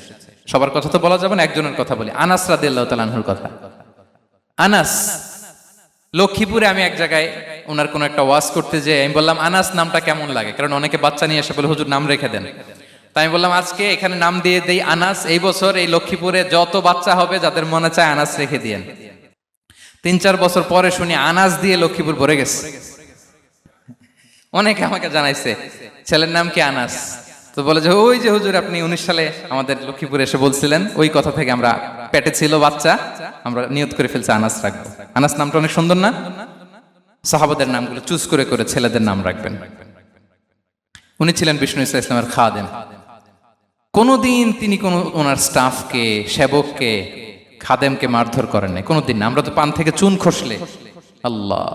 সবার কথা তো বলা যাবে না, একজনের কথা বলি, আনাস রাদিয়াল্লাহু তাআলা আনহুর কথা। আনাস, লক্ষ্মীপুরে আমি এক জায়গায় ওনার কোন একটা ওয়াজ করতে যেয়ে আমি বললাম, আনাস নামটা কেমন লাগে? কারণ অনেকে বাচ্চা নিয়ে এসে বলে, হুজুর নাম রেখে দেন। তাই আমি বললাম, আজকে এখানে নাম দিয়ে দেই আনাস। এই বছর এই লক্ষ্মীপুরে যত বাচ্চা হবে, যাদের মনে চায় আনাস রেখে দিয়েন। 3-4 বছর পরে শুনি আনাস দিয়ে লক্ষ্মীপুর ভরে গেছে। অনেকে আমাকে জানাইছে ছেলের নাম কি আনাস। তো বলে যে, ওই যে হুজুর আপনি 19 সালে আমাদের লক্ষ্মীপুরে এসে বলছিলেন, ওই কথা থেকে আমরা, পেটে ছিল বাচ্চা, আমরা নিয়ত করে ফেলছি আনাস রাখবো। আনাস নামটা অনেক সুন্দর না? সাহাবাদের নামগুলো চুজ করে করে ছেলেদের নাম রাখবেন। উনি ছিলেন বিষ্ণু ইসলামের খাদেম। কোনদিন তিনি ওনার স্টাফকে, সেবককে, খাদেমকে মারধর করেন নাই, কোনোদিন না। আমরা তো পান থেকে চুন খসলে, আল্লাহ,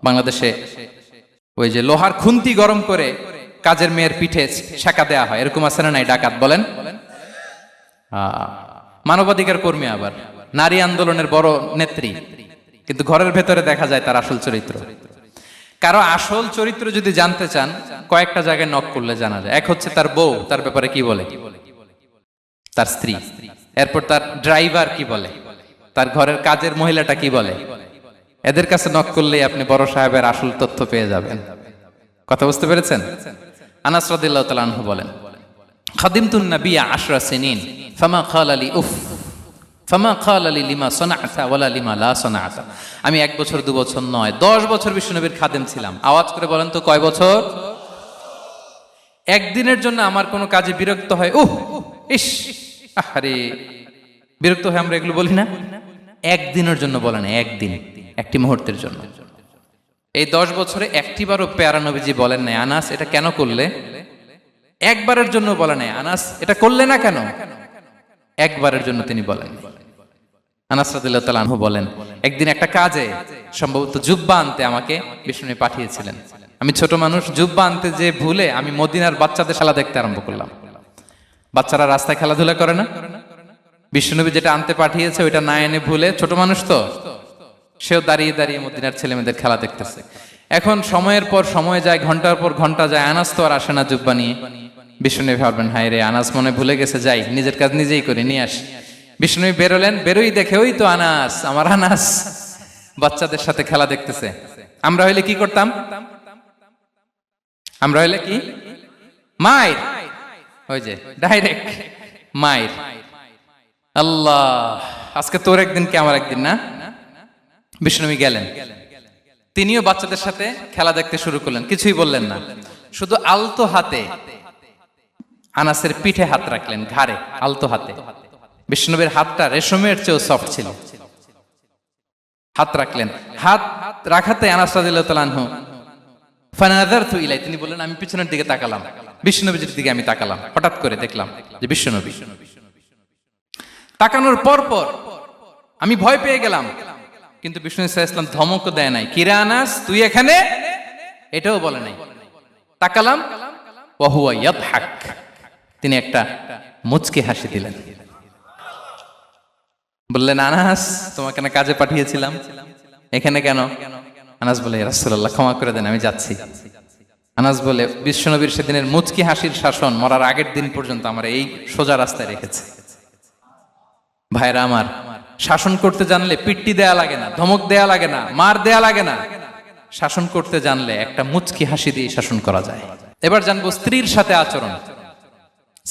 বাংলাদেশে ওই যে লোহার খুন্তি গরম করে কাজের মেয়ের পিঠে সেকা দেয়া হয়, এরকম আছে না নাই? ডাকাত বলেন। মানবাধিকার কর্মী, আবার নারী আন্দোলনের বড় নেত্রী, কিন্তু ঘরের ভেতরে দেখা যায় তার আসল চরিত্র। কারো আসল চরিত্র যদি জানতে চান, কয়েকটা জায়গায় নক করলে জানা যায়। এক হচ্ছে তার বউ, তার ব্যাপারে কি বলে, তার স্ত্রী। এরপর তার ড্রাইভার কি বলে, তার ঘরের কাজের মহিলাটা কি বলে। এদের কাছে নক করলেই আপনি বড় সাহেবের আসল তথ্য পেয়ে যাবেন। কথা বুঝতে পেরেছেন? আনাস রাদিয়াল্লাহু তাআলা আনহু বলেন, খাদিমতুন নাবিয়্যা 10 সিনিন ফামা ক্বালা লি উফ ফামা ক্বালা লি লিমা সানা'তা ওয়ালা লিমা লা সানা'তা। আমি 1 বছর 2 বছর নয়, 10 বছর বিশ্বনবীর খাদেম ছিলাম। আওয়াজ করে বলেন তো, কয় বছর? একদিনের জন্য আমার কোনো কাজে বিরক্ত হয়, ইস, আরে, বিরক্ত হয়, আমরা এগুলো বলি না? একদিনের জন্য বলে না, একদিন, একটি মুহূর্তের জন্য। এই 10 বছরে একটিবারও পেয়ারা নবীজি বলেন নাই, আনাস এটা কেন করলে? একবারের জন্য বলে নাই, আনাস এটা করলে না কেন? একবারের জন্য তিনি বলেন। আনাস রাদিয়াল্লাহু তাআলা আনহু বলেন, একদিন একটা কাজে, সম্ভবত জুব্বা আনতে আমাকে বিষ্ণু পাঠিয়েছিলেন। আমি ছোট মানুষ, জুব্বা আনতে যে ভুলে আমি মদিনার বাচ্চাদের খেলা দেখতে আরম্ভ করলাম। বাচ্চারা রাস্তায় খেলাধুলা করে না? বিষ্ণুনবী যেটা আনতে পাঠিয়েছে ওইটা না এনে ভুলে, ছোট মানুষ তো, সেও দাঁড়িয়ে দাঁড়িয়ে মদিনার ছেলেমেয়েদের খেলা দেখতেছে। এখন সময়ের পর সময় যায়, ঘন্টার পর ঘন্টা যায়, আনাস তো আর আসে না জুব্বা নিয়ে। বিষ্ণুনবী ভাবলেন, হায় রে, আনাস মনে ভুলে গেছে, যাই নিজের কাজ নিজেই করে নিয়ে আসি। বিষ্ণুনবী বেরোলেন, বেরোই দেখে ওই তো আনাস, আমার আনাস বাচ্চাদের সাথে খেলা দেখতেছে। আমরা হইলে কি করতাম? আমরা হইলে কি? মাইর, ওই যে ডাইরেক্ট মাইর। আল্লাহ, আজকে তোর একদিন কি আমার একদিন না? বিষ্ণুনবী গেলেন, তিনিও বাচ্চাদের সাথে খেলা দেখতে শুরু করলেন, কিছুই বললেন না, শুধু আলতো হাতে আনাসের পিঠে হাত রাখলেন, ঘাড়ে, আলতো হাতে। বিষ্ণুনবীর হাতটা রেশমের চেয়েও সফট ছিল। হাত রাখলেন, হাত রাখাতে আনাস রাদিয়াল্লাহু তাআলা আনহু ফানাযারতু ইলাই, তিনি বললেন, আমি পিছনের দিকে তাকালাম, বিষ্ণুনবীর দিকে আমি তাকালাম। হঠাৎ করে দেখলাম যে বিষ্ণুনবী। তাকানোর পর পর আমি ভয় পেয়ে গেলাম, কিন্তু বিষ্ণু ইসলাম ধমক দেয় নাই, কিরে আনাস তুই এখানে, এটাও বলে নাই। তাকালাম, ওয়া হুয়া ইয়াদহাক, তিনি একটা মুচকি হাসি দিলেন। বললেন, আনাস তোমাকে না কাজে পাঠিয়েছিলাম, এখানে কেন? আনাস বলে, ইয়া রাসূলুল্লাহ ক্ষমা করে দেন, আমি যাচ্ছি। আনাস বলে, বিশ্বনবীর সেদিনের মুচকি হাসির শাসন মরার আগের দিন পর্যন্ত আমার এই সোজা রাস্তায় রেখেছে। ভাইরা আমার, শাসন করতে জানলে পিট্টি দেয়া লাগে না, ধমক দেয়া লাগে না, মার দেয়া লাগে না। শাসন করতে জানলে একটা মুচকি হাসি দিয়ে শাসন করা যায়। এবার জানবো স্ত্রীর সাথে আচরণ।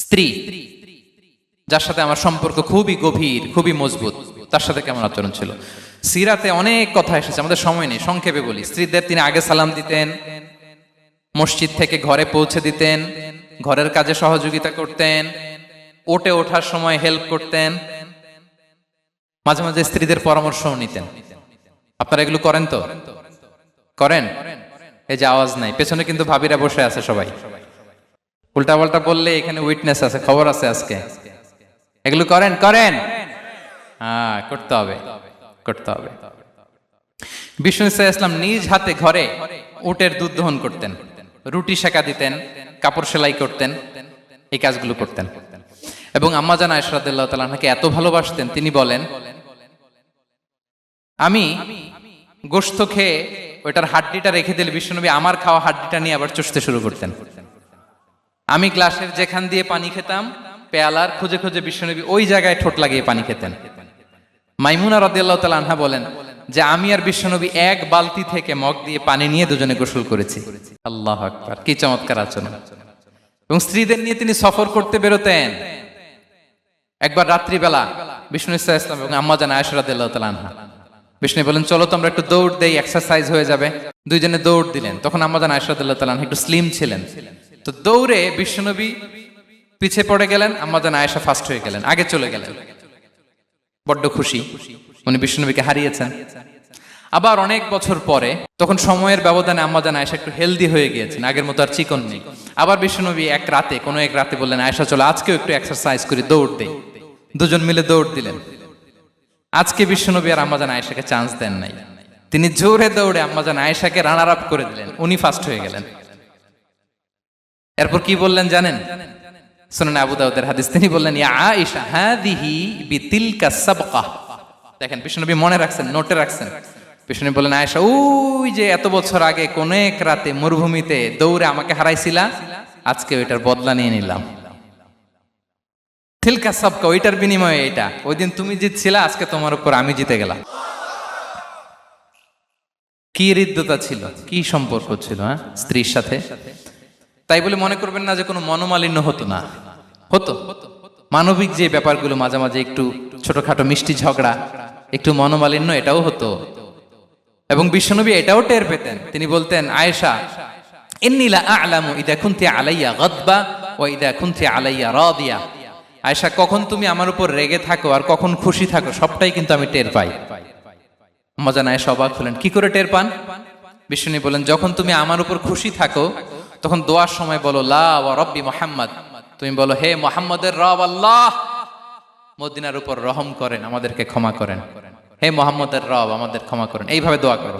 স্ত্রী, যার সাথে আমার সম্পর্ক খুবই গভীর, খুবই মজবুত, তার সাথে কেমন আচরণ ছিল? সিরাতে অনেক কথা এসেছে, আমাদের সময় নেই, সংক্ষেপে বলি। স্ত্রীদের তিনি আগে সালাম দিতেন, মসজিদ থেকে ঘরে পৌঁছে দিতেন, ঘরের কাজে সহযোগিতা করতেন, ওঠে ওঠার সময় হেল্প করতেন, মাঝে মাঝে স্ত্রীদের পরামর্শও নিতেন। আপনারা এগুলো করেন তো? করেন? এই যে আওয়াজ নাই, পেছনে কিন্তু ভাবিরা বসে আছে সবাই। উল্টা পাল্টা বললে এখানে উইটনেস আছে, খবর আছে আজকে। এগুলো করেন? করেন? হ্যাঁ, করতে হবে, করতে হবে। বিষ্ণু ইসলাম নিজ হাতে ঘরে উটের দুধ দহন করতেন, রুটি সেকা দিতেন, কাপড় সেলাই করতেন, এই কাজগুলো করতেন। এবং আম্মা জান আয়েশা রাদিয়াল্লাহু তাআলা আনহাকে এত ভালোবাসতেন, তিনি বলেন, আমি গোশত খেয়ে ওইটার হাড্ডিটা রেখে দিলে বিশ্বনবী আমার খাওয়া হাড্ডিটা নিয়ে আবার চুষতে শুরু করতেন। আমি গ্লাসের যেখান দিয়ে পানি খেতাম, পেয়ালার খুঁজে খুঁজে বিশ্বনবী ওই জায়গায় ঠোঁট লাগিয়ে পানি খেতেন। মাইমুনা রাদিয়াল্লাহু তাআলা আনহা বলেন যে আমি আর বিশ্বনবী এক বালতি থেকে মগ দিয়ে পানি নিয়ে দুজনে গোসল করেছি। আল্লাহু আকবার, কি চমৎকার আচরণ। এবং স্ত্রীদের নিয়ে তিনি সফর করতে বেরোতেন। একবার রাত্রিবেলা বিষ্ণু ইসলাম এবং আম্মা জান আয়েশা রাদিয়াল্লাহু তাআলা আনহা, বিষ্ণু বলেন চলো তো আমরা একটু দৌড় দেই, এক্সারসাইজ হয়ে যাবে। দুইজনে দৌড় দিলেন। তখন আম্মা জান আয়েশা রাদিয়াল্লাহু তাআলা আনহা একটু স্লিম ছিলেন, তো দৌড়ে বিশ্বনবী পিছে পড়ে গেলেন, আম্মা জান আয়েশা ফার্স্ট হয়ে গেলেন, আগে চলে গেলেন। বড্ড খুশি, উনি বিশ্বনবীকে হারিয়েছেন। আবার অনেক বছর পরে, তখন সময়ের ব্যবধানে আম্মা জান আয়েশা একটু হেলদি হয়ে গিয়েছেন, আগের মতো আর চিকন নেই। আবার বিশ্বনবী এক রাতে বললেন আয়েশা চলো আজকেও একটু এক্সারসাইজ করি, দৌড় দেই। দুজন মিলে দৌড় দিলেন। আজকে বিশ্বনবী আর আম্মা জান আয়েশাকে চান্স দেন নাই, তিনি জোরে দৌড়ে আম্মা জান আয়েশাকে রানার আপ করে দিলেন, উনি ফার্স্ট হয়ে গেলেন। এরপর কি বললেন জানেন? সুনান আবু দাউদের হাদিস, তিনি বললেন ইয়া আয়েশা হাদিহি বিতিলকা সাবকা। দেখেন বিশ্বনবী মনে রাখছেন, নোটে রাখছেন। বিশ্বনবী বললেন আয়েশা, ওই যে এত বছর আগে কোন এক রাতে মরুভূমিতে দৌড়ে আমাকে হারাইছিলা, আজকে ওইটার বদলা নিয়ে নিলাম। তিলকা সাবকা, ওইটার বিনিময়ে এটা। ওই দিন তুমি জিতছিলা, আজকে তোমার উপর আমি জিতে গেলাম। কি হৃদ্যতা ছিল, কি সম্পর্ক ছিল স্ত্রীর সাথে। তাই বলে মনে করবেন না যে কোনো মনোমালিন্য হতো না, হতো। মানবিক যে ব্যাপারগুলো মাঝে মাঝে একটু ছোটখাটো মিষ্টি ঝগড়া, একটু মনোমালিন্য, এটাও হতো। এবং বিশ্বনবী এটাও টের পেতেন। তিনি বলতেন আয়েশা ইন্নী লা আ'লামু ইযা কুনতি আলাইয়া গাদবা ওয়া ইযা কুনতি আলাইয়া রাদিয়া। আয়েশা, কখন তুমি আমার উপর রেগে থাকো আর কখন খুশি থাকো সবটাই কিন্তু আমি টের পাই। আম্মা জান আয়েশা অবাক হলেন, কি করে টের পান? বিশ্বনবী বলেন যখন তুমি আমার উপর খুশি থাকো তখন দোয়ার সময় বলো লা ওয়া রাব্বি মুহাম্মদ, তুমি বলো হে মুহাম্মদের রব আল্লাহ, মদিনার উপর রহম করেন, আমাদেরকে ক্ষমা করেন। হে মুহাম্মদের রব, আমাদের ক্ষমা করেন, এইভাবে দোয়া করো।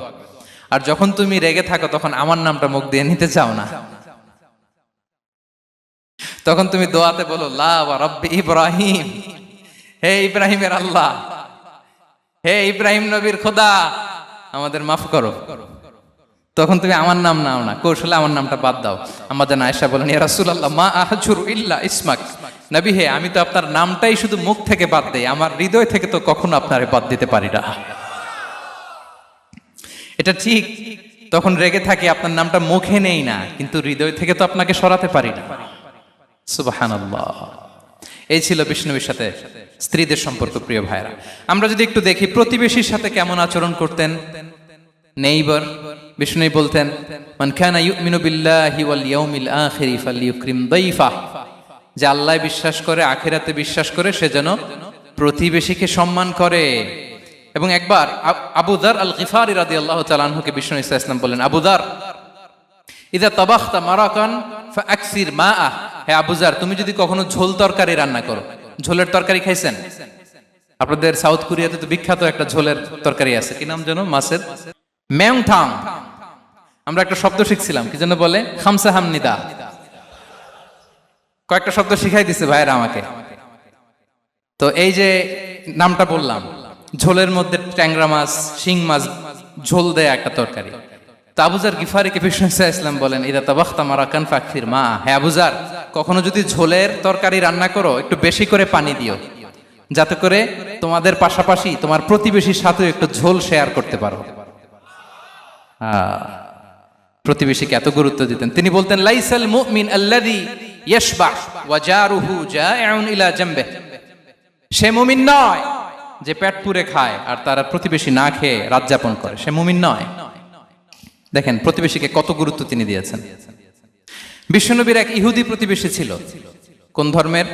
আর যখন তুমি রেগে থাকো তখন আমার নামটা মুখ দিয়ে নিতে চাও না, তখন তুমি দোয়াতে বলো লা ওয়া রাব্বি ইব্রাহিম, হে ইব্রাহিমের আল্লাহ, হে ইব্রাহিম নবীর খোদা, আমাদের মাফ করো। তখন তুমি আমার নাম নাও না, কৌশলে আমার নামটা বাদ দাও। আম্মা জান আয়েশা বলেন ইয়া রাসূলুল্লাহ মা আহজুরু ইল্লা ইসমাক, নবী হে আমি তো আপনার নামটাই শুধু মুখ থেকে বাদ দেই, আমার হৃদয় থেকে তো কখনো আপনারে বাদ দিতে পারি না। এটা ঠিক, তখন রেগে থাকি, আপনার নামটা মুখে নেই না, কিন্তু হৃদয় থেকে তো আপনাকে সরাতে পারি না। সুবহানাল্লাহ। এই ছিল বিষ্ণুবীর সাথে স্ত্রীদের সম্পর্ক। প্রিয় ভাইরা, আমরা যদি একটু দেখি প্রতিবেশীর সাথে কেমন আচরণ করতেন। নেইবার, বিষ্ণু বলতেন মান কানা ইউমিনু বিল্লাহি ওয়াল ইয়াউমিল আখিরি ফালইউকরিম দাইফাহ, যে আল্লাহ বিশ্বাস করে, আখিরাতে বিশ্বাস করে, সে যেন প্রতিবেশীকে সম্মান করে। এবং একবার আবু যার আল গিফারি রাদিয়াল্লাহু তাআলা আনহুকে বিষ্ণু ইসলাম বললেন আবু যার ইযা তাবাখতা মারাকান ফাআকসির মাআ, হে আবু যার তুমি যদি কখনো ঝোল তরকারি রান্না করো, ঝোলের তরকারি খাইছেন? আপনাদের সাউথ কোরিয়াতে তো বিখ্যাত একটা ঝোলের তরকারি আছে, কি নাম যেন, মাছের মেংথাং। আমরা একটা শব্দ শিখছিলাম, কি যেন বলে, খামসা হামনিদা। কয়েকটা শব্দ শিখাই দিছে ভাইরা আমাকে। তো এই যে নামটা বললাম, ঝোলের মধ্যে ট্যাংরা মাছ, শিং মাছ ঝোল দেয়া একটা তরকারি। তো আবু যার গিফারিকে বিষ্ণু ইসলাম বলেন ইদা তাবাখতা মারাকান ফাকফির মা, হে আবু যার কখনো যদি ঝোলের তরকারি রান্না করো একটু বেশি করে পানি দিও, যাতে করে তোমাদের পাশাপাশি তোমার প্রতিবেশীর সাথে একটু ঝোল শেয়ার করতে পারো। প্রতিবেশীকে এত গুরুত্ব দিতেন। তিনি বলতেন লাইসাল মুমিন আল্লাযী ইয়াশবা ওয়া জারুহু জাইউন ইলা জামবে, সে মুমিন নয় যে পেট পুরে খায় আর তার প্রতিবেশী না খেয়ে রাত যাপন করে, সে মুমিন নয়। দেখেন প্রতিবেশীকে কত গুরুত্ব তিনি দিয়েছেন। বিশ্বনবীর এক ইহুদি প্রতিবেশী ছিল। কোন ধর্মের?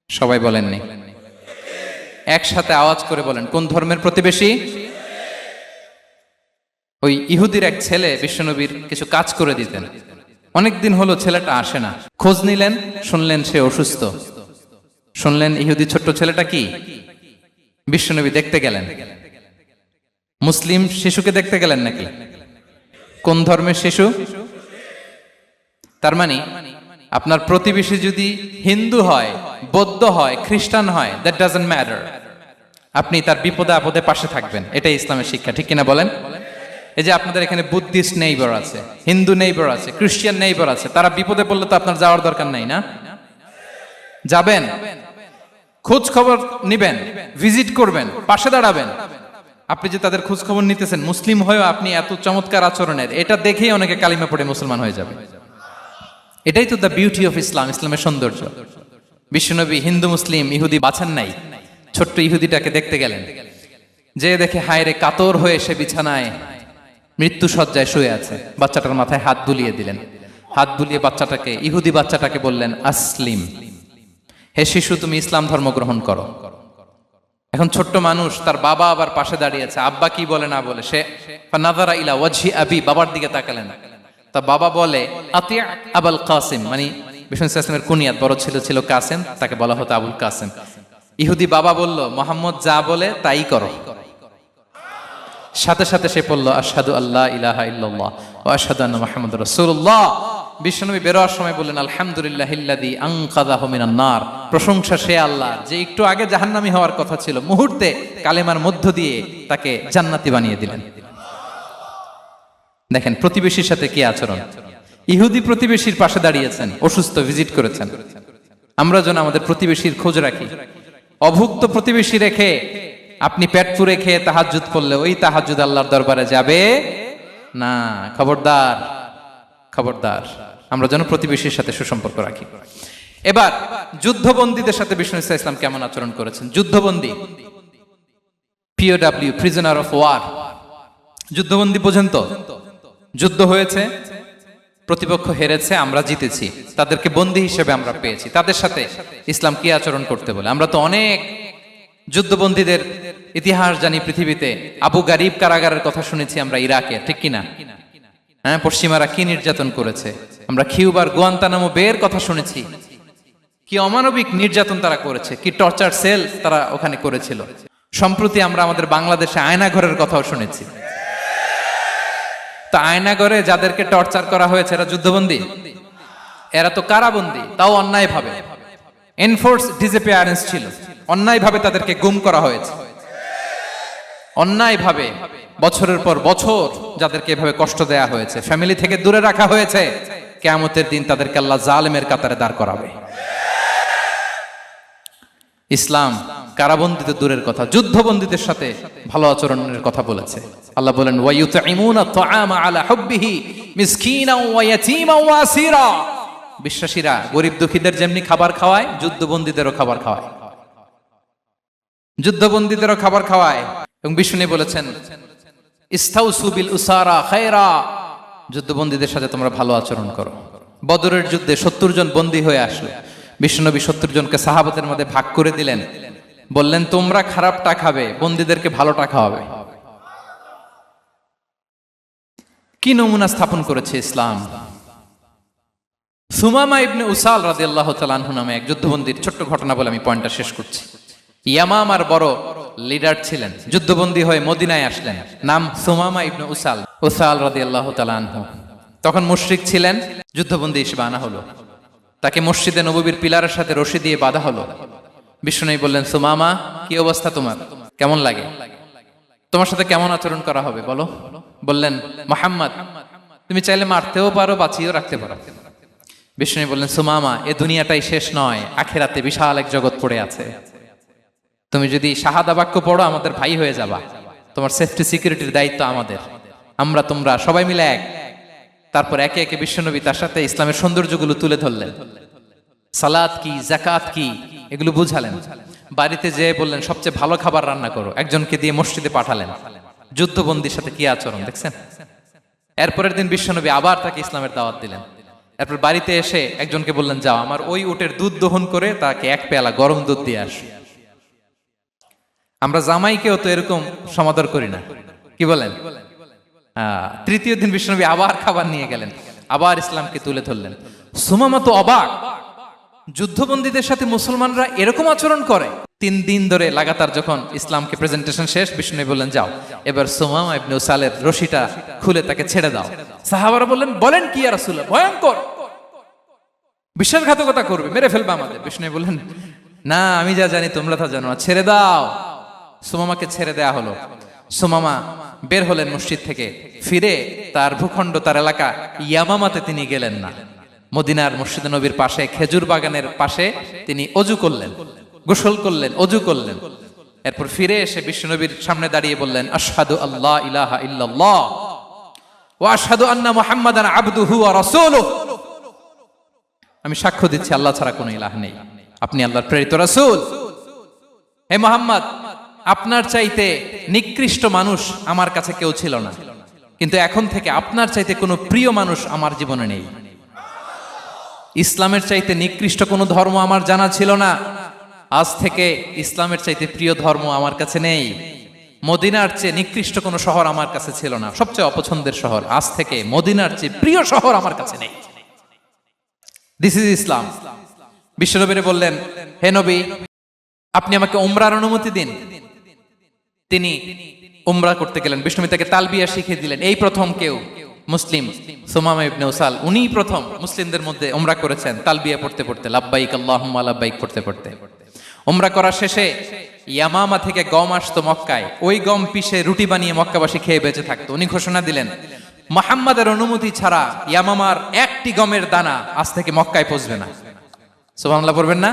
সবাই বলেননি, একসাথে আওয়াজ করে বলেন, কোন ধর্মের প্রতিবেশী? ওই ইহুদির এক ছেলে বিশ্বনবীর কিছু কাজ করে দিতেন। অনেকদিন হলো ছেলেটা আসে না, খোঁজ নিলেন, শুনলেন সে অসুস্থ। শুনলেন ইহুদি ছোট্ট ছেলেটা কি, বিশ্বনবী দেখতে গেলেন। মুসলিম শিশুকে দেখতে গেলেন নাকি? কোন ধর্মের শিশু? তার মানে আপনার প্রতিবেশী যদি হিন্দু হয়, বৌদ্ধ হয়, খ্রিস্টান হয়, দ্যাট ডাজন্ট ম্যাটার। আপনি তার বিপদে আপদে পাশে থাকবেন, এটাই ইসলামের শিক্ষা, ঠিক কিনা বলেন? এই যে আপনাদের এখানে বুদ্ধিস্ট নেইবার আছে, হিন্দু নেইবার আছে, খ্রিস্টান নেইবার আছে, তারা বিপদে পড়লে তো আপনার যাওয়ার দরকার নাই, না? যাবেন, খোঁজ খবর নিবেন, ভিজিট করবেন, পাশে দাঁড়াবেন। আপনি যে তাদের খোঁজ খবর নিতেছেন, মুসলিম হয়েও আপনি এত চমৎকার আচরণের, এটা দেখেই অনেকে কালিমা পড়ে মুসলমান হয়ে যাবে। এটাই তো দ্য বিউটি অফ ইসলাম, ইসলামের সৌন্দর্য। বিশ্বনবী হিন্দু মুসলিম ইহুদি বাছান নাই, ছোট্ট ইহুদিটাকে দেখতে গেলেন, যে দেখে হায়রে কাতর হয়ে সে বিছানায় মৃত্যু শয্যায় শুয়ে আছে, বাচ্চাটার মাথায় হাত বুলিয়ে দিলেন। হাত বুলিয়ে বাচ্চাটাকে, ইহুদি বাচ্চাটাকে বললেন, আসলিম, হে শিশু তুমি ইসলাম ধর্ম গ্রহণ করো। এখন ছোট্ট মানুষ, তার বাবা আবার পাশে দাঁড়িয়েছে, আব্বা কি বলে না বলে, সে নাযারা ইলা ওয়াজহি আবি, বাবার দিকে তাকালেন। তা বাবা বলে আতি আবুল কাসিম, মানে বিষ্ণু ইসলামের কুনিয়াত, বড় ছিল ছিল কাসেম, তাকে বলা হতো আবুল কাসেম। ইহুদি বাবা বলল, মোহাম্মদ যা বলে তাই করো। সাথে সাথে সে পড়ল আশহাদু আল্লাহ ইলাহা ইল্লাল্লাহ ওয়া আশহাদু আন্না মুহাম্মাদুর রাসূলুল্লাহ। বিশ্বনবী বেরোয়ার সময় বললেন, আলহামদুলিল্লাহিল্লাযী আনকাযাহু মিনান নার, প্রশংসা সে আল্লাহ যে একটু আগে জাহান্নামী হওয়ার কথা ছিল, মুহূর্তে কালেমার মধ্য দিয়ে তাকে জান্নাতি বানিয়ে দিলেন। দেখেন প্রতিবেশীর সাথে কি আচরণ। ইহুদি প্রতিবেশীর পাশে দাঁড়িয়েছেন, অসুস্থ, ভিজিট করেছেন। আমরা যেন আমাদের প্রতিবেশীর খোঁজ রাখি। অভুক্ত প্রতিবেশী রেখে আপনি পেট পুরে খেয়ে তাহাজ্জুদ পড়লে ওই তাহাজ্জুদ আল্লাহর দরবারে যাবে না। খবরদার, খবরদার, আমরা যেন প্রতিবেশীর সাথে সুসম্পর্ক রাখি। এবার যুদ্ধবন্দীদের সাথে বিষ্ণু ইসলাম কেমন আচরণ করেছেন। যুদ্ধবন্দী, পিওডব্লিউ, প্রিজনার অফ ওয়ার, যুদ্ধবন্দী পর্যন্ত যুদ্ধ হয়েছে, প্রতিপক্ষ হেরেছে, আমরা জিতেছি, তাদেরকে বন্দী হিসেবে আমরা পেয়েছি, তাদের সাথে ইসলাম কি আচরণ করতে বলে। আমরা তো অনেক যুদ্ধবন্দীদের ইতিহাস জানি পৃথিবীতে। আবু গারিব কারাগারের কথা শুনেছি আমরা ইরাকে, ঠিক কিনা? হ্যাঁ, পশ্চিমারা কি নির্যাতন করেছে। আমরা কিউবার গুয়ান্তানামো বের কথা শুনেছি, কি অমানবিক নির্যাতন তারা করেছে, কি টর্চার সেল তারা ওখানে করেছিল। সম্প্রতি আমরা আমাদের বাংলাদেশে আয়নাঘরের কথাও শুনেছি। তা আয়নাঘরে যাদেরকে টর্চার করা হয়েছে এরা যুদ্ধবন্দী? এরা তো কারাবন্দী, তাও অন্যায় ভাবে। এনফোর্স ডিসঅ্যাপিয়ারেন্স ছিল, অন্যায় ভাবে তাদেরকে গুম করা হয়েছে। অন্যায় ভাবে বছরের পর বছর যাদেরকে এভাবে কষ্ট দেয়া হয়েছে, ফ্যামিলি থেকে দূরে রাখা হয়েছে, কিয়ামতের দিন তাদেরকে আল্লাহ জালেমের কাতারে দাঁড় করাবে। ইসলাম কারাবন্দীতে দূরের কথা, যুদ্ধবন্দীদের সাথে ভালো আচরণের কথা বলেছে। আল্লাহ বলেন, ওয়া ইউতঈমুনা আত-তাআমা আলা হুব্বিহি মিসকিনাও ওয়া ইয়াতীমান ওয়া আসীরা। বিশ্বাসীরা গরিব দুঃখীদের যেমনি খাবার খাওয়ায়, যুদ্ধবন্দীদেরও খাবার খাওয়ায়, যুদ্ধবন্দীদেরও খাবার খাওয়ায়। এবং বিষ্ণু বলেছেন, ইস্তাউসু বিল উসারা খায়রা, যুদ্ধবন্দীদের সাথে তোমরা ভালো আচরণ করো। বদরের যুদ্ধে 70 জন বন্দী হয়ে আসলো। বিশ্বনবী 70 জনকে সাহাবাদের মধ্যে ভাগ করে দিলেন, বললেন তোমরা খারাপটা খাবে, বন্দীদেরকে ভালোটা খাওয়াবে। কি নমুনা স্থাপন করেছে ইসলাম। সুমামা ইবনে উসাল রাদিয়াল্লাহু তাআলা আনহু নামে এক যুদ্ধবন্দীর ছোট্ট ঘটনা বলে আমি পয়েন্টটা শেষ করছি। ইয়ামামার বড় লিডার ছিলেন, যুদ্ধবন্দী হয়ে মদিনায় আসলেন, নাম সুমামা ইবনে উসাল রাদিয়াল্লাহু তাআলা আনহু। তখন মুশরিক ছিলেন, যুদ্ধবন্দী হিসেবে আনা হলো। তাকে মসজিদে নববীর পিলারের সাথে রশি দিয়ে বাঁধা হলো। বিষ্ণু বললেন, সুমামা কি অবস্থা তোমার, কেমন লাগে, তোমার সাথে কেমন আচরণ করা হবে বলো। বললেন, মুহাম্মদ তুমি চাইলে মারতেও পারো, বাঁচিয়েও রাখতে পারো। বিষ্ণু বললেন, সুমামা এ দুনিয়াটাই শেষ নয়, আখিরাতে বিশাল এক জগৎ পড়ে আছে। তুমি যদি শাহাদা বাক্য পড়ো আমাদের ভাই হয়ে যাবা, তোমার সেফটি সিকিউরিটির দায়িত্ব আমাদের, আমরা তোমরা সবাই মিলে এক। তারপর একে একে বিশ্বনবী তার সাথে ইসলামের সৌন্দর্যগুলো তুলে ধরলেন। সালাত কি, যাকাত কি, এগুলো বুঝালেন। বাড়িতে যেয়ে বললেন সবচেয়ে ভালো খাবার রান্না করো, একজনকে দিয়ে মসজিদে পাঠালেন। যুদ্ধবন্দীর সাথে কি আচরণ দেখছেন। এরপরের দিন বিশ্বনবী আবার তাকে ইসলামের দাওয়াত দিলেন। এরপর বাড়িতে এসে একজনকে বললেন, যাও আমার ওই উটের দুধ দহন করে তাকে এক পেয়ালা গরম দুধ দিয়ে আস। আমরা জামাইকেও তো এরকম সমাদর করি না, কি বলেন। তৃতীয় দিন বিশ্বনবী আবার খাবার নিয়ে গেলেন, আবার ইসলামকে তুলে ধরলেন। সুমামা তো অবাক, যুদ্ধবন্দীদের সাথে মুসলমানরা এরকম আচরণ করে। 3 দিন ধরে লাগাতার যখন ইসলামকে প্রেজেন্টেশন শেষ, বিষ্ণু বললেন, যাও এবার সুমামা ইবনে উসালের রশিটা খুলে তাকে ছেড়ে দাও। সাহাবারা বললেন, বলেন কি ইয়া রাসূলুল্লাহ, ভয়ঙ্কর। বিশ্বাসঘাতকতা করবে, মেরে ফেলবে আমাদের। বিষ্ণু বললেন, না, আমি যা জানি তোমরা তা জানো না, ছেড়ে দাও। সুমামাকে ছেড়ে দেয়া হলো। সুমামা বের হলেন মসজিদ থেকে, ফিরে তার ভূখণ্ড, তার এলাকা ইয়ামামাতে তিনি গেলেন না। মদিনার মসজিদে নবীর পাশে খেজুর বাগানের পাশে তিনি অজু করলেন, গোসল করলেন, অজু করলেন। এরপর ফিরে এসে বিশ্বনবীর সামনে দাঁড়িয়ে বললেন, আশহাদু আল্লাহ ইলাহা ইল্লাল্লাহ ওয়া আশহাদু আন্না মুহাম্মাদান আবদুহু ওয়া রাসূলুহু। আমি সাক্ষ্য দিচ্ছি আল্লাহ ছাড়া কোনো ইলাহ নেই, আপনি আল্লাহর প্রেরিত রাসূল। হে মুহাম্মদ, আপনার চাইতে নিকৃষ্ট মানুষ আমার কাছে কেউ ছিল না, কিন্তু এখন থেকে আপনার চাইতে কোনো প্রিয় মানুষ আমার জীবনে নেই। ইসলামের চাইতে নিকৃষ্ট কোনো ধর্ম আমার জানা ছিল না, আজ থেকে ইসলামের চাইতে প্রিয় ধর্ম আমার কাছে নেই। মদিনার চেয়ে নিকৃষ্ট কোনো শহর আমার কাছে ছিল না, সবচেয়ে অপছন্দের শহর, আজ থেকে মদিনার চেয়ে প্রিয় শহর আমার কাছে নেই। দিস ইজ ইসলাম। বিশ্বনবী বললেন, হে নবী, আপনি আমাকে উমরার অনুমতি দিন। তিনি উমরা করতে গেলেন। বিষ্ণু তাকে তালবিয়া শিখিয়ে দিলেন। এই প্রথম কেউ মুসলিম, সুমামা ইবনে উসাল, উনিই প্রথম মুসলিমদের মধ্যে উমরা করেছেন তালবিয়া পড়তে পড়তে, লাব্বাইক আল্লাহুম্মা লাব্বাইক পড়তে পড়তে। উমরা করার শেষে ইয়ামামা থেকে গম আসতো মক্কায়, ওই গম পিষে রুটি বানিয়ে মক্কাবাসী খেয়ে বেঁচে থাকতো। উনি ঘোষণা দিলেন, মুহাম্মাদের অনুমতি ছাড়া ইয়ামামার একটি গমের দানা আজ থেকে মক্কায় পৌঁছবে না। সুবহানাল্লাহ পড়বেন না?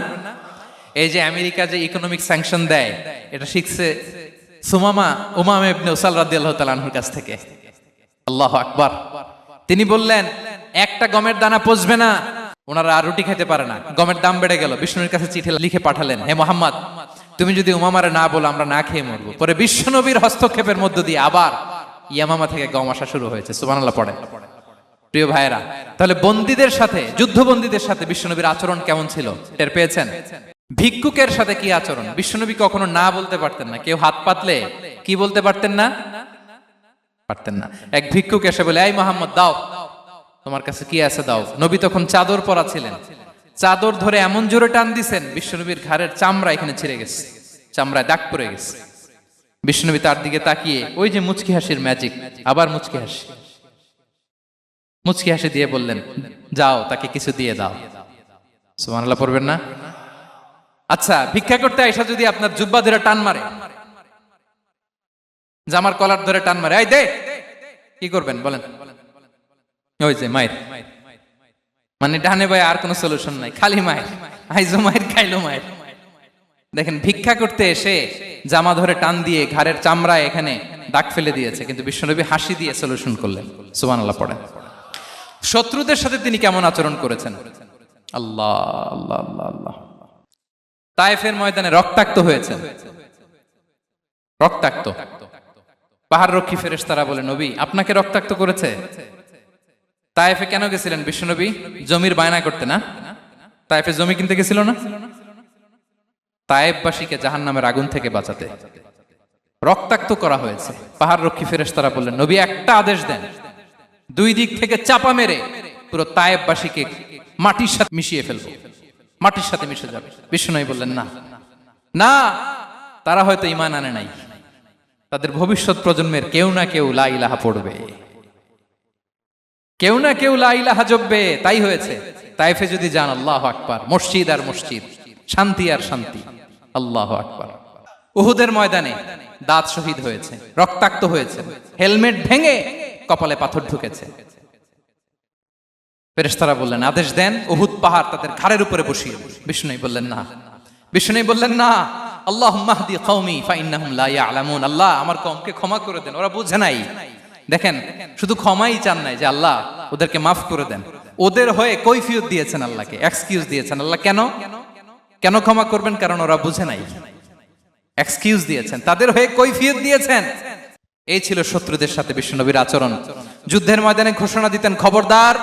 এই যে আমেরিকা যে ইকোনমিক স্যাংশন দেয়, এটা শিখছে সুমামা উমামা ইবনে উসাল রাদিয়াল্লাহু তাআলা আনহুর কাছ থেকে। আল্লাহু আকবার। তিনি বললেন, একটা গমের দানা পচবে না, ওনারা আর রুটি খেতে পারে না। গমের দাম বেড়ে গেল। বিষ্ণুর কাছে চিঠি লিখে পাঠালেন, হে মুহাম্মদ, তুমি যদি উমামারে না বলো আমরা না খেয়ে মরবো। পরে বিশ্বনবীর হস্তক্ষেপের মধ্য দিয়ে আবার ইয়ামামা থেকে গম আসা শুরু হয়েছে। সুবহানাল্লাহ পড়ে। প্রিয় ভাইয়েরা, তাহলে বন্দীদের সাথে, যুদ্ধবন্দীদের সাথে বিশ্বনবীর আচরণ কেমন ছিল টের পেয়েছেন? ভিক্ষুকের সাথে কি আচরণ? বিশ্বনবী কখনো না বলতে পারতেন না। কেউ হাত পাতলে কি বলতে পারতেন না? পারতেন না। এক ভিক্ষুক এসে বলে, এই মুহাম্মদ দাও, তোমার কাছে কি আছে দাও। নবী তখন চাদর পরা ছিলেন। চাদর ধরে এমন জোরে টান দিছেন, বিশ্বনবীর ঘাড়ের চামড়া এখানে ছিঁড়ে গেছে, চামড়ায় দাগ পড়ে গেছে। বিশ্বনবী তার দিকে তাকিয়ে, ওই যে মুচকি হাসির ম্যাজিক, আবার মুচকি হাসি, মুচকি হাসি দিয়ে বললেন, যাও তাকে কিছু দিয়ে দাও। সুবহানাল্লাহ পড়বেন না? আচ্ছা, ভিক্ষা করতে আইসা যদি আপনার জুব্বা ধরে টান মারে, জামার কলার ধরে টান মারে, এই দে, কি করবেন বলেন? ওই যে মায়ের, মানে ডানে বায়ে আর কোনো সলিউশন নাই, খালি মায়ের, আইজো মায়ের, খাইলো মায়ের। দেখেন, ভিক্ষা করতে এসে জামা ধরে টান দিয়ে ঘাড়ের চামড়ায় এখানে দাগ ফেলে দিয়েছে, কিন্তু বিশ্বনবী হাসি দিয়ে সলিউশন করলেন। সুবহানাল্লাহ পড়েন। শত্রুদের সাথে তিনি কেমন আচরণ করেছেন? আল্লাহ আল্লাহ আল্লাহ আল্লাহ। তায়েফের ময়দানে রক্তাক্ত হয়েছেন, রক্তাক্ত। পাহাড় রক্ষী ফেরেশতারা বলে, নবী আপনাকে রক্তাক্ত করেছে? তায়েফে কেন গেছিলেন বিশ্বনবী? জমির বায়না করতে না? তায়েফে জমি কিনতে গেছিল না? তায়েফবাসীকে জাহান্নামের আগুন থেকে বাঁচাতে রক্তাক্ত করা হয়েছে। পাহাড় রক্ষী ফেরেশতারা বললেন, নবী একটা আদেশ দেন, দুই দিক থেকে চাপা মেরে পুরো তায়েফবাসীকে মাটির সাথে মিশিয়ে ফেলবো, মাটির সাথে মিশে যাবে। বিশ্বনবী বললেন, না না, তারা হয়তো ঈমান আনে নাই, তাদের ভবিষ্যৎ প্রজন্মের কেউ না কেউ লা ইলাহা পড়বে, কেউ না কেউ লা ইলাহা জপবে, তাই হয়েছে। তায়েফে যদি যান, আল্লাহু আকবার, মসজিদ আর মসজিদ, শান্তি আর শান্তি। আল্লাহু আকবার। উহুদের ময়দানে দাঁত শহীদ হয়েছে, রক্তাক্ত হয়েছে, হেলমেট ভেঙে কপালে পাথর ঢুকেছে। ফেরেশতারা বললেন, আদেশ দেন, উহুদ পাহাড় তাদের ঘাড়ের উপরে বসিয়ে দেন। বিষ্ণু বললেন, না। বিষ্ণু বললেন, না, আল্লাহুম্মা হদি কওমি ফাইন্নাহুম লা ইয়ালামুন। আল্লাহ আমার কওমকে ক্ষমা করে দেন, ওরা বুঝে নাই। দেখেন, শুধু ক্ষমাই চান নাই যে আল্লাহ ওদেরকে মাফ করে দেন, ওদের হয়ে কৈফিয়ত দিয়েছেন আল্লাহকে, এক্সকিউজ দিয়েছেন। আল্লাহ কেন কেন ক্ষমা করবেন? কারণ ওরা বুঝে নাই, এক্সকিউজ দিয়েছেন, তাদের হয়ে কৈফিয়ত দিয়েছেন। এই ছিল শত্রুদের সাথে বিশ্বনবীর আচরণ। যুদ্ধের ময়দানে ঘোষণা দিতেন, খবরদার,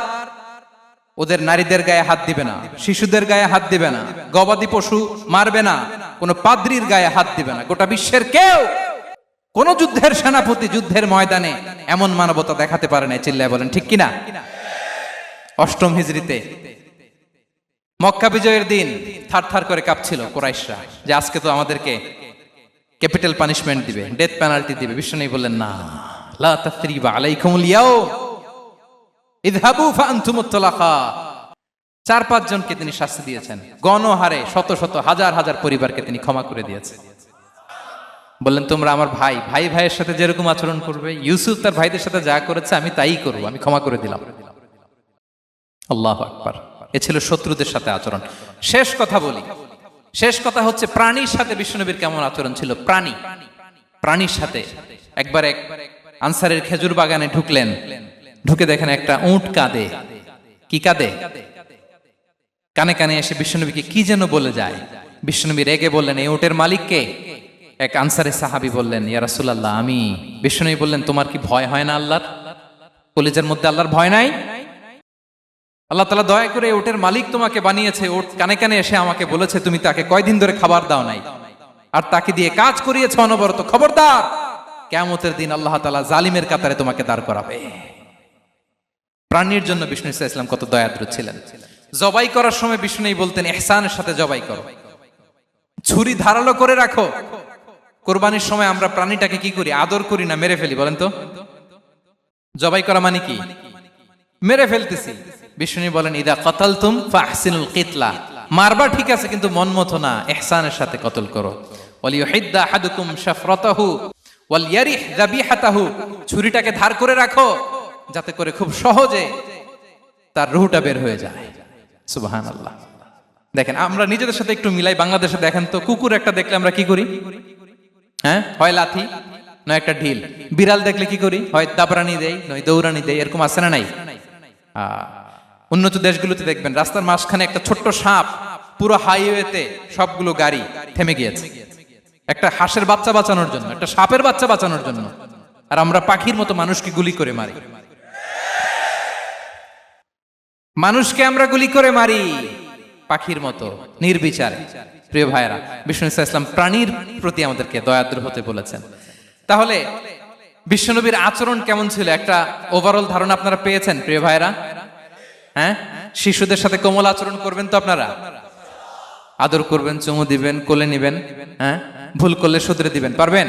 ওদের নারীদের গায়ে হাত দিবে না, শিশুদের গায়ে হাত দিবে না, গবাদি পশু মারবে না, কোনো পাদ্রীর গায়ে হাত দিবে না। গোটা বিশ্বের কেউ, কোন যুদ্ধের সেনাপতি যুদ্ধের ময়দানে এমন মানবতা দেখাতে পারে না। চিল্লায় বলেন ঠিক কিনা? অষ্টম হিজরিতে মক্কা বিজয়ের দিন থারথার করে কাঁপছিল কুরাইশরা, যে আজকে তো আমাদেরকে ক্যাপিটাল পানিশমেন্ট দিবে, ডেথ পেনাল্টি দিবে। বিশ্বনবী বললেন, না, লা তাসরিবা আলাইকুমুল ইয়াউম ইযহাবু ফাআনতুমুত তুলাকা। 4-5 জনকে তিনি শাস্তি দিয়েছেন, গণহারে শত শত হাজার হাজার পরিবারকে তিনি ক্ষমা করে দিয়েছেন। বললেন তোমরা আমার ভাই, ভাই ভাইয়ের সাথে যেরকম আচরণ করবে, ইউসুফ তার ভাইদের সাথে যা করেছে আমি তাই করবো, আমি ক্ষমা করে দিলাম। আল্লাহু আকবার। এ ছিল শত্রুদের সাথে আচরণ। শেষ কথা বলি, শেষ কথা হচ্ছে প্রাণীর সাথে বিশ্বনবীর কেমন আচরণ ছিল। প্রাণীর সাথে একবার এক আনসারের খেজুর বাগানে ঢুকলেন, ঢুকে দেখেন একটা উট কাঁদে। কি কাঁদে? কানে কানে এসে বিশ্বনবীকে কি যেন বলে যায়। বিশ্বনবী রেগে বললেন, এই উটের মালিক কে? এক আনসারের সাহাবী বললেন, ইয়া রাসূলুল্লাহ আমি। বিশ্বনবী বললেন, তোমার কি ভয় হয় না আল্লাহর? কলিজার মধ্যে আল্লাহর ভয় নাই? আল্লাহ তাআলা দয়া করে উটের মালিক তোমাকে বানিয়েছে, উট কানে কানে এসে আমাকে বলেছে তুমি তাকে কয়দিন ধরে খাবার দাও নাই, আর তাকে দিয়ে কাজ করিয়েছে অনবরত। খবরদার, কিয়ামতের দিন আল্লাহ তাআলা জালিমের কাতারে তোমাকে দাঁড় করাবে। প্রাণীর জন্য বিষ্ণু ইসা ইসলাম কত দয়াদ্র ছিলেন। জবাই করার সময় বিষ্ণু বলতেন, ইহসানের সাথে জবাই করো, ছুরি ধারালো করে রাখো। কোরবানির সময় আমরা প্রাণীটাকে কি করি? আদর করি না, মেরে ফেলি। বলেন তো, জবাই করা মানে কি? মেরে ফেলতেছি। বিষ্ণু বলেন, ইদা কাতালতুম ফাহসিনুল কিতলা, মারবা ঠিক আছে কিন্তু মন মতো না, ইহসানের সাথে কতল করো। ওয়ালিয়ুহিদ্দা আহাদুকুম শাফরাতাহু ওয়ালইয়ারিহ যাবিহাতাহু, ছুরিটাকে ধার করে রাখো যাতে করে খুব সহজে তার রুহটা বের হয়ে যায়। সুবহানাল্লাহ। দেখেন আমরা নিজেদের সাথে একটু মিলাই। বাংলাদেশে দেখেন তো, কুকুর একটা দেখলে আমরা কি করি? হ্যাঁ, হয় লাথি নয় একটা ঢিল। বিড়াল দেখলে কি করি? হয় দাবরানি দেই নয় দৌড়ানি দেই। এরকম আছে না নাই? উন্নত দেশগুলোতে দেখবেন রাস্তার মাঝখানে একটা ছোট্ট সাপ, পুরো হাইওয়েতে সবগুলো গাড়ি থেমে গিয়েছে একটা হাঁসের বাচ্চা বাঁচানোর জন্য, একটা সাপের বাচ্চা বাঁচানোর জন্য। আর আমরা পাখির মতো মানুষকে গুলি করে মারি। মানুষকে আমরা গুলি করে মারি পাখির মতো নির্বিচারে। প্রিয় ভাইরা, বিষ্ণু ইসলাম প্রাণীর প্রতি আমাদেরকে দয়াদ্র হতে বলেছেন। তাহলে বিশ্বনবীর আচরণ কেমন ছিল একটা ওভারঅল ধারণা আপনারা পেয়েছেন প্রিয় ভাইরা? হ্যাঁ, শিশুদের সাথে কোমল আচরণ করবেন তো আপনারা? আদর করবেন, চুমু দিবেন, কোলে নিবেন। হ্যাঁ, ভুল করলে শুধরে দিবেন, পারবেন?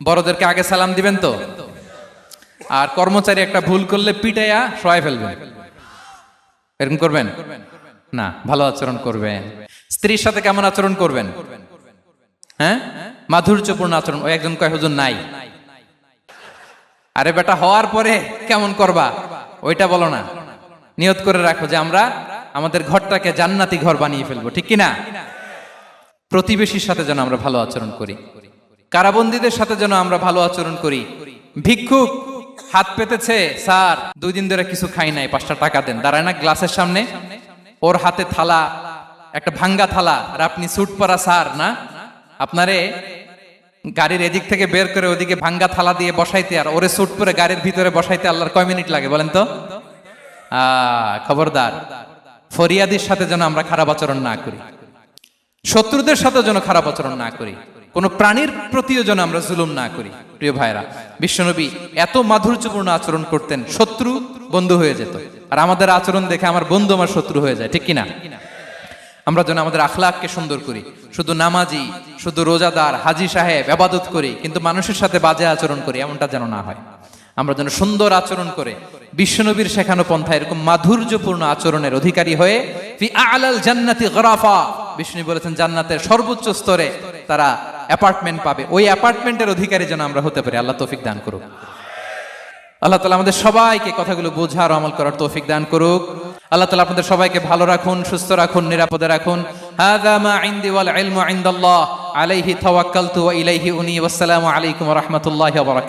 বড়দেরকে আগে সালাম দিবেন তো? আর কর্মচারী একটা ভুল করলে পিটাইয়া শোয়াই ফেলবেন, এরকম করবেন না? ভালো আচরণ করবেন। স্ত্রীর সাথে কেমন আচরণ করবেন? হ্যাঁ, মাধুর্যপূর্ণ আচরণ। ওই একজন কয় হুজুর নাই। আরে বেটা, হওয়ার পরে কেমন করবা ওইটা বলো না। নিয়ত করে রাখো যে আমরা আমাদের ঘরটাকে জান্নাতি ঘর বানিয়ে ফেলবো, ঠিক কিনা? প্রতিবেশীর সাথে যেন আমরা ভালো আচরণ করি, কারাবন্দীদের সাথে যেন আমরা ভালো আচরণ করি। ভিক্ষুক হাত পেতেছে, স্যার 2 দিন ধরে কিছু খাই নাই, 5টা টাকা দেন। দাঁড়ায় না গ্লাসের সামনে, ওর হাতে থালা, একটা ভাঙ্গা থালা, আর আপনি স্যুট পরা স্যার না, আপনারে গাড়ির এদিক থেকে বের করে ওদিকে ভাঙ্গা থালা দিয়ে বসাইতে আর ওরে স্যুট পরে গাড়ির ভিতরে বসাইতে আল্লাহর কয় মিনিট লাগে বলেন তো? খবরদার, ফরিয়াদির সাথে যেন আমরা খারাপ আচরণ না করি, শত্রুদের সাথে যেন খারাপ আচরণ না করি, কোন প্রাণীর প্রতিও যেন আমরা জুলুম না করি। প্রিয় ভাইরা, বিশ্বনবী এত মাধুর্যপূর্ণ আচরণ করতেন, শত্রু বন্ধু হয়ে যেত। আর আমাদের আচরণ দেখে আমার বন্ধু আমার শত্রু হয়ে যায়, ঠিক কিনা? আমরা যেন আমাদের আখলাককে সুন্দর করি। শুধু নামাজি, শুধু রোজাদার, হাজি সাহেব ইবাদত করি কিন্তু মানুষের সাথে বাজে আচরণ করি, এমনটা যেন না হয়। আমরা যেন সুন্দর আচরণ করে বিশ্বনবীর শেখানো পন্থা এরকম মাধুর্যপূর্ণ আচরণের অধিকারী হয়ে ফি আ'লাল জান্নাতি গরাফা, বিষ্ণু বলেছেন জান্নাতের সর্বোচ্চ স্তরে তারা অ্যাপার্টমেন্ট পাবে। ওই অ্যাপার্টমেন্টের অধিকারী যেন আমরা হতে পারি। আল্লাহ তৌফিক দান করুক। আল্লাহ তাআলা আমাদের সবাইকে কথাগুলো বোঝার ও আমল করার তৌফিক দান করুক। আল্লাহ তাআলা আপনাদের সবাইকে ভালো রাখুন, সুস্থ রাখুন, নিরাপদে রাখুন। হাযা মা ইনদি ওয়াল ইলমু ইনদাল্লাহ আলাইহি তাওয়াক্কালতু ওয়া ইলাইহি উনী। ওয়াসসালামু আলাইকুম ওয়া রাহমাতুল্লাহি ওয়া বারাকাতুহু।